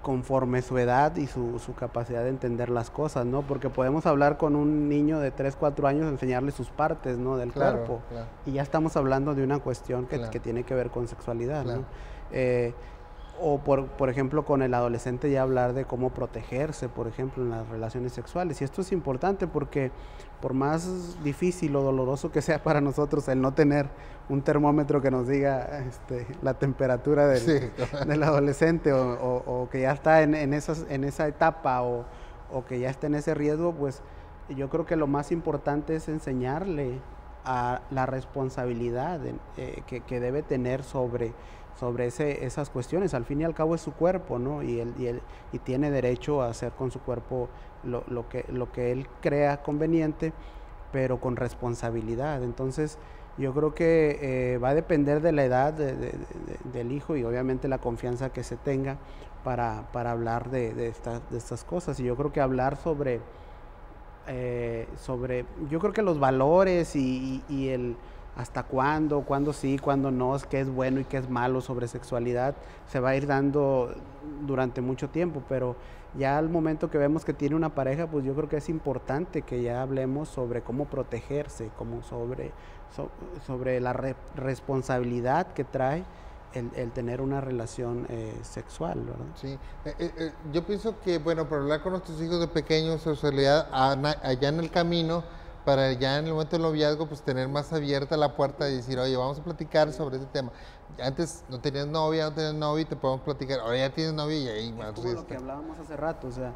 S3: Conforme su edad y su capacidad de entender las cosas, ¿no? Porque podemos hablar con un niño de 3, 4 años, enseñarle sus partes, ¿no? Del cuerpo.
S2: Claro.
S3: Y ya estamos hablando de una cuestión que tiene que ver con sexualidad, ¿no? O por ejemplo con el adolescente ya hablar de cómo protegerse, por ejemplo, en las relaciones sexuales. Y esto es importante porque por más difícil o doloroso que sea para nosotros el no tener un termómetro que nos diga la temperatura del adolescente o que ya está en esa etapa o que ya está en ese riesgo, pues yo creo que lo más importante es enseñarle a la responsabilidad que debe tener sobre esas cuestiones. Al fin y al cabo es su cuerpo, ¿no? Y tiene derecho a hacer con su cuerpo lo que él crea conveniente, pero con responsabilidad. Entonces, yo creo que va a depender de la edad del hijo y obviamente la confianza que se tenga para hablar de estas cosas. Y yo creo que hablar sobre yo creo que los valores y el hasta cuándo sí, cuándo no, qué es bueno y qué es malo sobre sexualidad, se va a ir dando durante mucho tiempo, pero ya al momento que vemos que tiene una pareja, pues yo creo que es importante que ya hablemos sobre cómo protegerse, como sobre la responsabilidad que trae el tener una relación sexual, ¿verdad?
S2: Sí, yo pienso que, bueno, para hablar con nuestros hijos de pequeños, sexualidad, allá en el camino, para ya en el momento del noviazgo, pues tener más abierta la puerta y decir, oye, vamos a platicar sobre este tema. Antes no tenías novia, y te podemos platicar, ahora ya tienes novia y ahí más.
S3: Es como lo que hablábamos hace rato, o sea,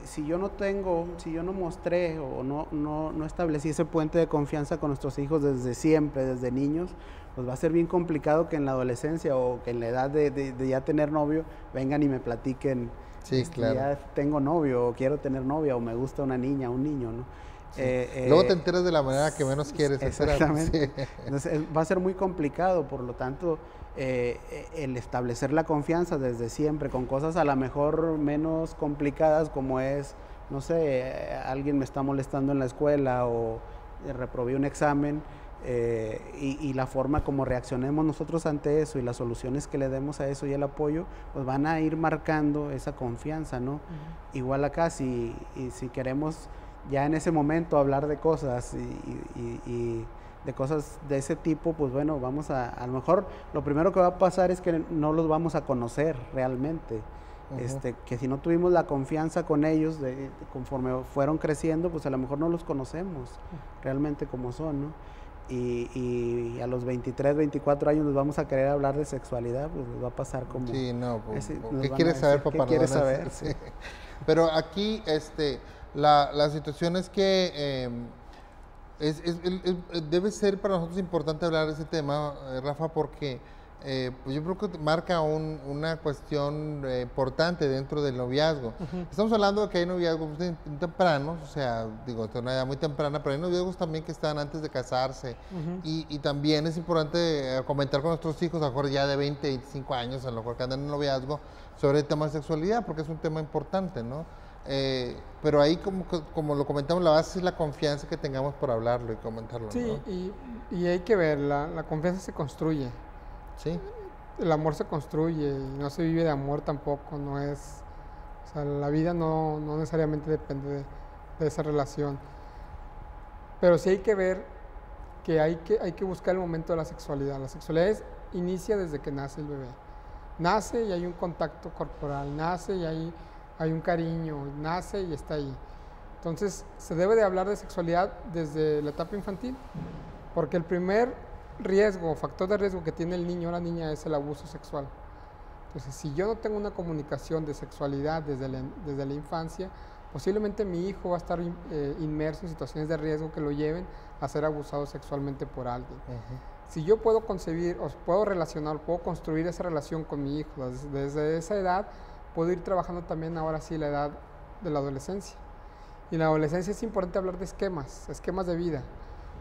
S3: si yo no mostré o no establecí ese puente de confianza con nuestros hijos desde siempre, desde niños, pues va a ser bien complicado que en la adolescencia o que en la edad de ya tener novio vengan y me platiquen,
S2: sí, claro,
S3: ya tengo novio o quiero tener novia o me gusta una niña, un niño, ¿no?
S2: Sí. Luego te enteras de la manera que menos quieres.
S3: Exactamente.
S2: Sí.
S3: Entonces va a ser muy complicado, por lo tanto, el establecer la confianza desde siempre con cosas a lo mejor menos complicadas como es, no sé, alguien me está molestando en la escuela o reprobé un examen, y la forma como reaccionemos nosotros ante eso y las soluciones que le demos a eso y el apoyo, pues van a ir marcando esa confianza, ¿no? Igual acá, si queremos ya en ese momento hablar de cosas y de cosas de ese tipo, pues bueno, a lo mejor lo primero que va a pasar es que no los vamos a conocer realmente. Que si no tuvimos la confianza con ellos conforme fueron creciendo, pues a lo mejor no los conocemos realmente como son, ¿no? Y a los 23, 24 años nos vamos a querer hablar de sexualidad, pues nos va a pasar como...
S2: Sí, no, ¿qué quieres saber, papá?
S3: ¿Qué quieres saber?
S2: Sí. Pero aquí, la situación es que debe ser para nosotros importante hablar de ese tema, Rafa, porque pues yo creo que marca una cuestión importante dentro del noviazgo. Estamos hablando de que hay noviazgos muy tempranos, o sea, digo, de una edad muy temprana, pero hay noviazgos también que están antes de casarse. Y también es importante comentar con nuestros hijos, a lo mejor ya de 20, 25 años, a lo mejor que andan en noviazgo, sobre el tema de sexualidad, porque es un tema importante, ¿no? Pero ahí, como lo comentamos, la base es la confianza que tengamos por hablarlo y comentarlo.
S4: Sí,
S2: ¿no?
S4: y hay que ver, la confianza se construye.
S2: Sí.
S4: El amor se construye y no se vive de amor tampoco, no es... O sea, la vida no necesariamente depende de esa relación. Pero sí hay que ver que hay que buscar el momento de la sexualidad. La sexualidad inicia desde que nace el bebé. Nace y hay un contacto corporal, nace y hay un cariño, nace y está ahí. Entonces, se debe de hablar de sexualidad desde la etapa infantil, porque el primer factor de riesgo que tiene el niño o la niña es el abuso sexual. Entonces, si yo no tengo una comunicación de sexualidad desde la infancia, posiblemente mi hijo va a estar inmerso en situaciones de riesgo que lo lleven a ser abusado sexualmente por alguien. Si yo puedo concebir, o puedo relacionar, puedo construir esa relación con mi hijo desde esa edad, puedo ir trabajando también ahora sí la edad de la adolescencia. Y en la adolescencia es importante hablar de esquemas de vida.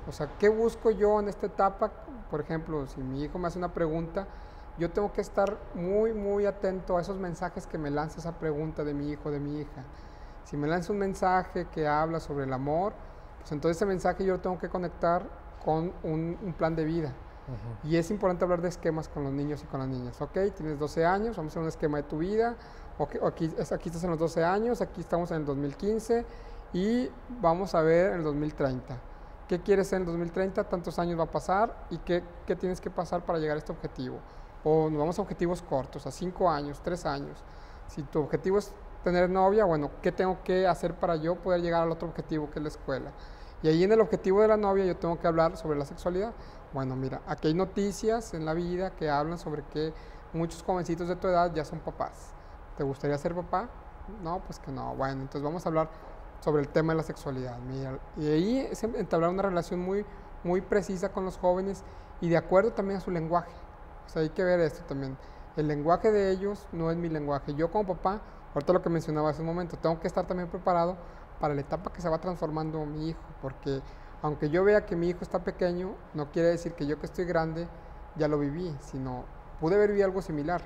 S4: O sea, ¿qué busco yo en esta etapa? Por ejemplo, si mi hijo me hace una pregunta, yo tengo que estar muy, muy atento a esos mensajes que me lanza esa pregunta de mi hijo o de mi hija. Si me lanza un mensaje que habla sobre el amor, pues entonces ese mensaje yo lo tengo que conectar con un plan de vida. Y es importante hablar de esquemas con los niños y con las niñas. Ok, tienes 12 años, vamos a hacer un esquema de tu vida. Okay, aquí estás en los 12 años, aquí estamos en el 2015 y vamos a ver en el 2030. ¿Qué quieres ser en el 2030? Tantos años va a pasar y qué tienes que pasar para llegar a este objetivo. O nos vamos a objetivos cortos, a 5 años, 3 años. Si tu objetivo es tener novia, bueno, ¿qué tengo que hacer para yo poder llegar al otro objetivo que es la escuela? Y ahí en el objetivo de la novia yo tengo que hablar sobre la sexualidad. Bueno, mira, aquí hay noticias en la vida que hablan sobre que muchos jovencitos de tu edad ya son papás. ¿Te gustaría ser papá? No, pues que no. Bueno, entonces vamos a hablar sobre el tema de la sexualidad. Mira, y ahí es entablar una relación muy precisa con los jóvenes y de acuerdo también a su lenguaje. O sea, hay que ver esto también. El lenguaje de ellos no es mi lenguaje. Yo como papá, ahorita lo que mencionaba hace un momento, tengo que estar también preparado para la etapa que se va transformando mi hijo, porque aunque yo vea que mi hijo está pequeño, no quiere decir que yo que estoy grande ya lo viví, sino pude haber vivido algo similar,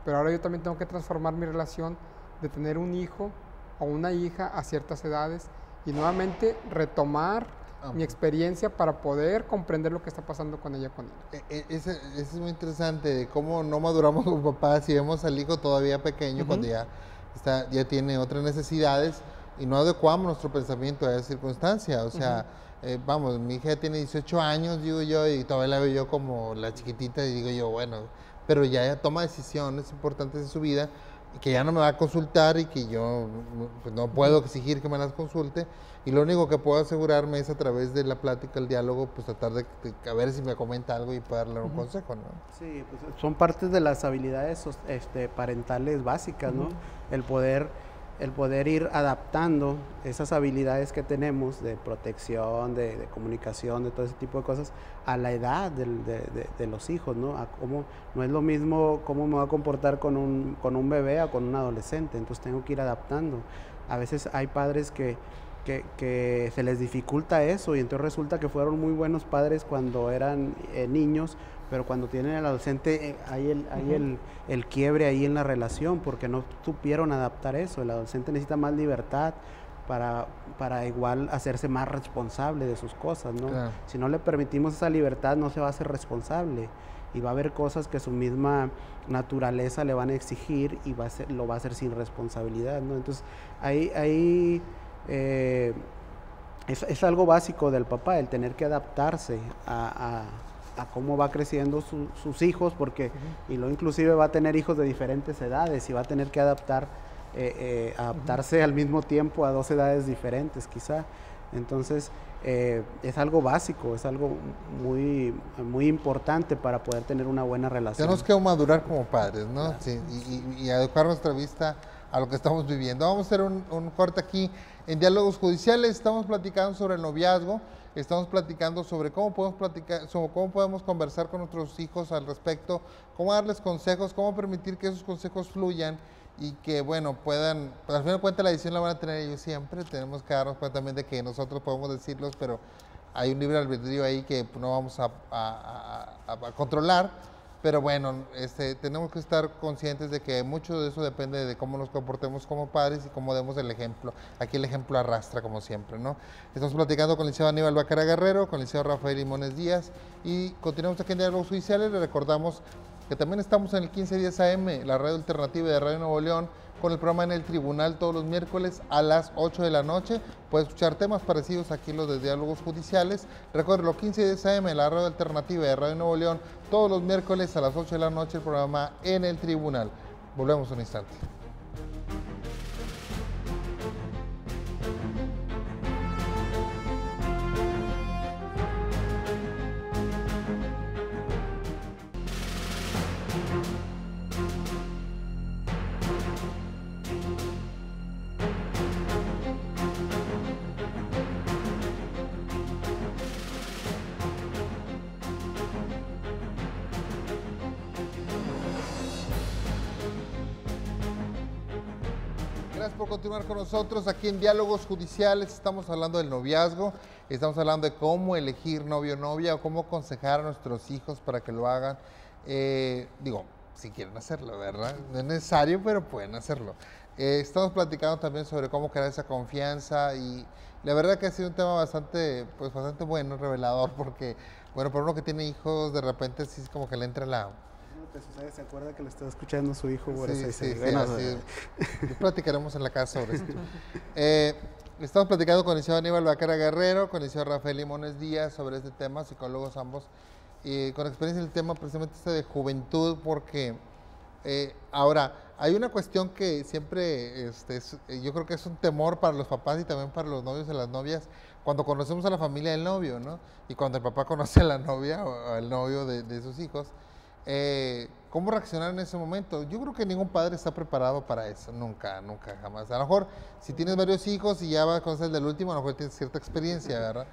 S4: pero ahora yo también tengo que transformar mi relación de tener un hijo o una hija a ciertas edades y nuevamente retomar mi experiencia para poder comprender lo que está pasando con ella, con él.
S2: Eso es muy interesante, de cómo no maduramos como papás y vemos al hijo todavía pequeño cuando ya tiene otras necesidades y no adecuamos nuestro pensamiento a esa circunstancia. O sea, vamos, mi hija tiene 18 años, digo yo, y todavía la veo yo como la chiquitita y digo yo, bueno, pero ya ella toma decisiones importantes en su vida y que ya no me va a consultar y que yo pues, no puedo exigir que me las consulte. Y lo único que puedo asegurarme es a través de la plática, el diálogo, pues tratar de a ver si me comenta algo y poder darle un consejo, ¿no?
S3: Sí, pues son partes de las habilidades parentales básicas, ¿no? El poder ir adaptando esas habilidades que tenemos de protección, de comunicación, de todo ese tipo de cosas, a la edad de los hijos, ¿no? A cómo, no es lo mismo cómo me voy a comportar con un bebé o con un adolescente, entonces tengo que ir adaptando. A veces hay padres que se les dificulta eso y entonces resulta que fueron muy buenos padres cuando eran niños, pero cuando tienen el adolescente hay el quiebre ahí en la relación porque no supieron adaptar eso. El adolescente necesita más libertad para igual hacerse más responsable de sus cosas, ¿no? Claro. Si no le permitimos esa libertad no se va a hacer responsable y va a haber cosas que su misma naturaleza le van a exigir y lo va a hacer sin responsabilidad, ¿no? Entonces ahí es algo básico del papá, el tener que adaptarse a cómo va creciendo sus hijos, porque y lo inclusive va a tener hijos de diferentes edades y va a tener que adaptarse al mismo tiempo a 2 edades diferentes quizá. Entonces es algo básico, es algo muy importante para poder tener una buena relación.
S2: Tenemos que madurar como padres, ¿no?
S3: Claro.
S2: Sí, y adecuar nuestra vista a lo que estamos viviendo. Vamos a hacer un corte aquí en Diálogos Judiciales. Estamos platicando sobre el noviazgo, estamos platicando sobre cómo podemos conversar con nuestros hijos al respecto, cómo darles consejos, cómo permitir que esos consejos fluyan y que, bueno, puedan, pues, al final de cuentas la decisión la van a tener ellos siempre. Tenemos que darnos cuenta también de que nosotros podemos decirlos, pero hay un libre albedrío ahí que no vamos a controlar. Pero bueno, tenemos que estar conscientes de que mucho de eso depende de cómo nos comportemos como padres y cómo demos el ejemplo. Aquí el ejemplo arrastra, como siempre, ¿no? Estamos platicando con el licenciado Aníbal Bacara Guerrero, con el licenciado Rafael Limones Díaz y continuamos aquí en Diálogos Judiciales. Le recordamos que también estamos en el 1510 AM, la radio alternativa de Radio Nuevo León, con el programa En el Tribunal todos los miércoles a las 8 de la noche. Puede escuchar temas parecidos aquí los de Diálogos Judiciales. Recuerde, los 1510 AM, la radio alternativa de Radio Nuevo León, todos los miércoles a las 8 de la noche, el programa En el Tribunal. Volvemos un instante. Gracias por continuar con nosotros aquí en Diálogos Judiciales. Estamos hablando del noviazgo, estamos hablando de cómo elegir novio o novia o cómo aconsejar a nuestros hijos para que lo hagan. Digo, si quieren hacerlo, ¿verdad? No es necesario, pero pueden hacerlo. Estamos platicando también sobre cómo crear esa confianza y la verdad que ha sido un tema bastante, pues bastante bueno, revelador, porque, bueno, para uno que tiene hijos, de repente sí es como que le entra la...
S3: ¿Se acuerda que le está escuchando su hijo?
S2: Sí,
S3: bueno,
S2: así, platicaremos en la casa sobre esto. Estamos platicando con el licenciado Aníbal Vaquera Guerrero, con el licenciado Rafael Limones Díaz sobre este tema, psicólogos ambos, con experiencia en el tema precisamente este de juventud, porque ahora hay una cuestión que siempre yo creo que es un temor para los papás y también para los novios y las novias cuando conocemos a la familia del novio, ¿no? Y cuando el papá conoce a la novia o al novio de sus hijos. ¿Cómo reaccionar en ese momento? Yo creo que ningún padre está preparado para eso, nunca, jamás. A lo mejor, si tienes varios hijos y ya vas a conocer el del último, a lo mejor tienes cierta experiencia, ¿verdad?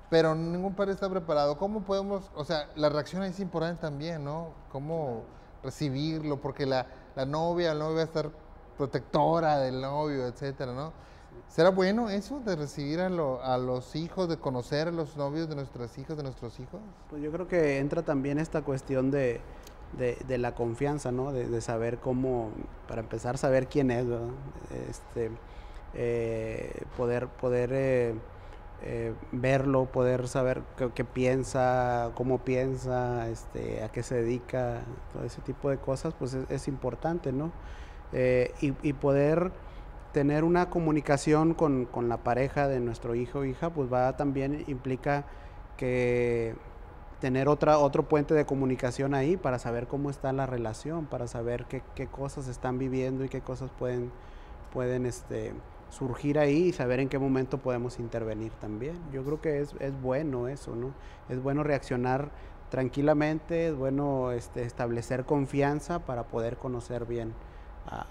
S2: Pero ningún padre está preparado. ¿Cómo podemos, o sea, la reacción es importante también, ¿no? ¿Cómo recibirlo? Porque la novia, el novio va a estar protectora del novio, etcétera, ¿no? ¿Será bueno eso de recibir a los hijos, de conocer a los novios de nuestras hijas, de nuestros hijos?
S3: Pues yo creo que entra también esta cuestión de la confianza, ¿no? De saber cómo, para empezar, saber quién es, ¿verdad? Poder verlo, poder saber qué piensa, cómo piensa, a qué se dedica, todo ese tipo de cosas, pues es importante, ¿no? Y poder tener una comunicación con la pareja de nuestro hijo o hija, pues también implica que tener otro puente de comunicación ahí para saber cómo está la relación, para saber qué cosas están viviendo y qué cosas pueden surgir ahí y saber en qué momento podemos intervenir también. Yo creo que es bueno eso, ¿no? Es bueno reaccionar tranquilamente, es bueno establecer confianza para poder conocer bien a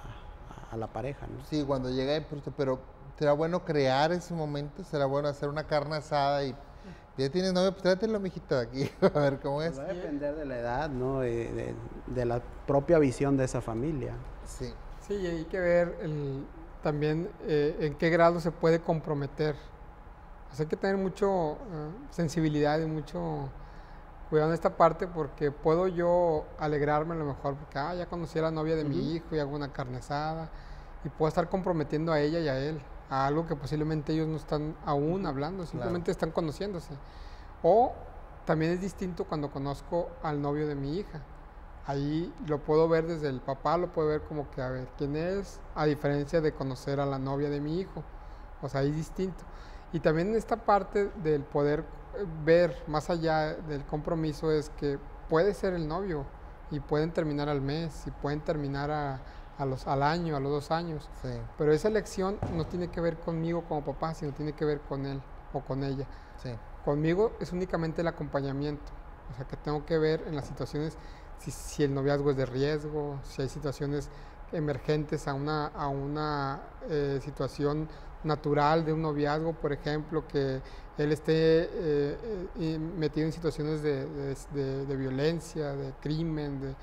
S3: la pareja, ¿no?
S2: Sí, cuando llega, pero ¿será bueno crear ese momento? ¿Será bueno hacer una carne asada y ya tienes novio? Pues tráetelo, mijita, aquí, a ver cómo es.
S3: Pues va a depender de la edad, ¿no? De la propia visión de esa familia.
S2: Sí.
S4: Sí, y hay que ver también en qué grado se puede comprometer. O sea, hay que tener mucho sensibilidad y mucho cuidado en esta parte, porque puedo yo alegrarme a lo mejor porque ya conocí a la novia de mi hijo y hago una carne asada y puedo estar comprometiendo a ella y a él a algo que posiblemente ellos no están aún hablando, simplemente están conociéndose. O también es distinto cuando conozco al novio de mi hija. Ahí lo puedo ver desde el papá, lo puedo ver como que a ver quién es, a diferencia de conocer a la novia de mi hijo. O sea, ahí es distinto. Y también en esta parte del poder ver más allá del compromiso es que puede ser el novio y pueden terminar al mes y pueden terminar al año, a los 2 años.
S2: Sí.
S4: Pero esa elección no tiene que ver conmigo como papá, sino tiene que ver con él o con ella.
S2: Sí.
S4: Conmigo es únicamente el acompañamiento. O sea, que tengo que ver en las situaciones si el noviazgo es de riesgo, si hay situaciones emergentes a una situación natural de un noviazgo, por ejemplo, que él esté metido en situaciones de violencia, de crimen, de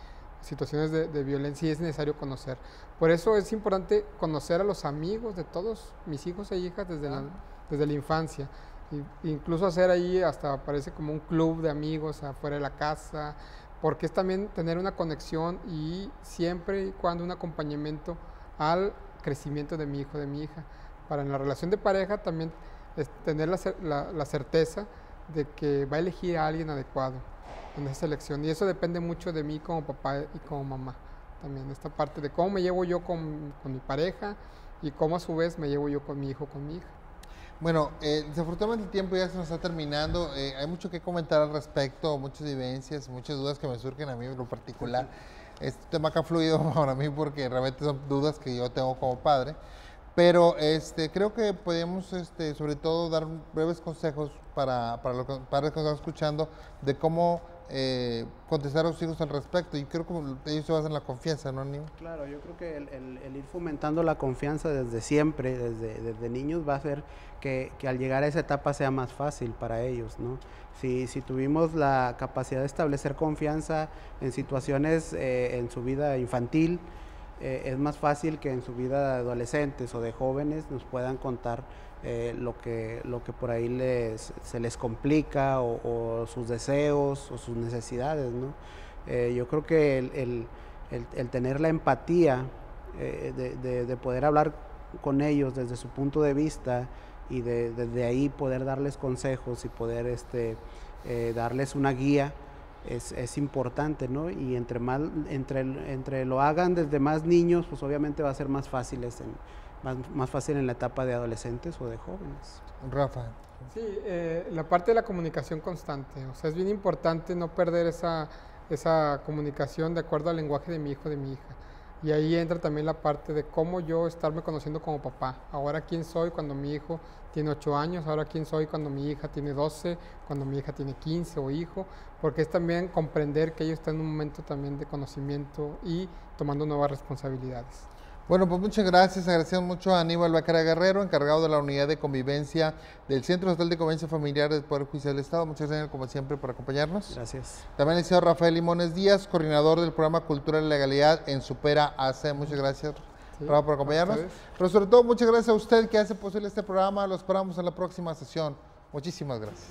S4: situaciones de violencia, y es necesario conocer. Por eso es importante conocer a los amigos de todos mis hijos e hijas desde la infancia. Incluso hacer ahí hasta parece como un club de amigos afuera de la casa, porque es también tener una conexión y siempre y cuando un acompañamiento al crecimiento de mi hijo, de mi hija. Para en la relación de pareja también es tener la certeza de que va a elegir a alguien adecuado en esa elección. Y eso depende mucho de mí como papá y como mamá. También esta parte de cómo me llevo yo con mi pareja y cómo a su vez me llevo yo con mi hijo, con mi hija.
S2: Bueno, desafortunadamente el tiempo ya se nos está terminando. Hay mucho que comentar al respecto, muchas vivencias, muchas dudas que me surgen a mí en lo particular. Este tema que ha fluido para mí porque realmente son dudas que yo tengo como padre. Pero creo que podemos, sobre todo, dar breves consejos para los padres que nos están escuchando de cómo contestar a sus hijos al respecto. Y creo que ellos se basan en la confianza, ¿no, Aníbal?
S3: Claro, yo creo que el ir fomentando la confianza desde siempre, desde niños, va a hacer que al llegar a esa etapa sea más fácil para ellos, ¿no? Si tuvimos la capacidad de establecer confianza en situaciones en su vida infantil, es más fácil que en su vida de adolescentes o de jóvenes nos puedan contar lo que por ahí se les complica o sus deseos o sus necesidades, ¿no? Yo creo que el tener la empatía de poder hablar con ellos desde su punto de vista y desde ahí poder darles consejos y poder darles una guía es importante, ¿no? Y entre lo hagan desde más niños, pues obviamente va a ser más fácil en la etapa de adolescentes o de jóvenes.
S2: Rafa.
S4: Sí, la parte de la comunicación constante, o sea, es bien importante no perder esa comunicación de acuerdo al lenguaje de mi hijo, de mi hija. Y ahí entra también la parte de cómo yo estarme conociendo como papá. Ahora quién soy cuando mi hijo tiene 8 años, ahora quién soy cuando mi hija tiene 12, cuando mi hija tiene 15 o hijo, porque es también comprender que ellos están en un momento también de conocimiento y tomando nuevas responsabilidades.
S2: Bueno, pues muchas gracias. Agradecemos mucho a Aníbal Bacara Guerrero, encargado de la unidad de convivencia del Centro Estatal de Convivencia Familiar del Poder Judicial del Estado. Muchas gracias, como siempre, por acompañarnos.
S3: Gracias.
S2: También el señor Rafael Limones Díaz, coordinador del programa Cultura y Legalidad en Supera AC. Muchas gracias, sí, Rafa, por acompañarnos. Pero sobre todo, muchas gracias a usted que hace posible este programa. Lo esperamos en la próxima sesión. Muchísimas gracias.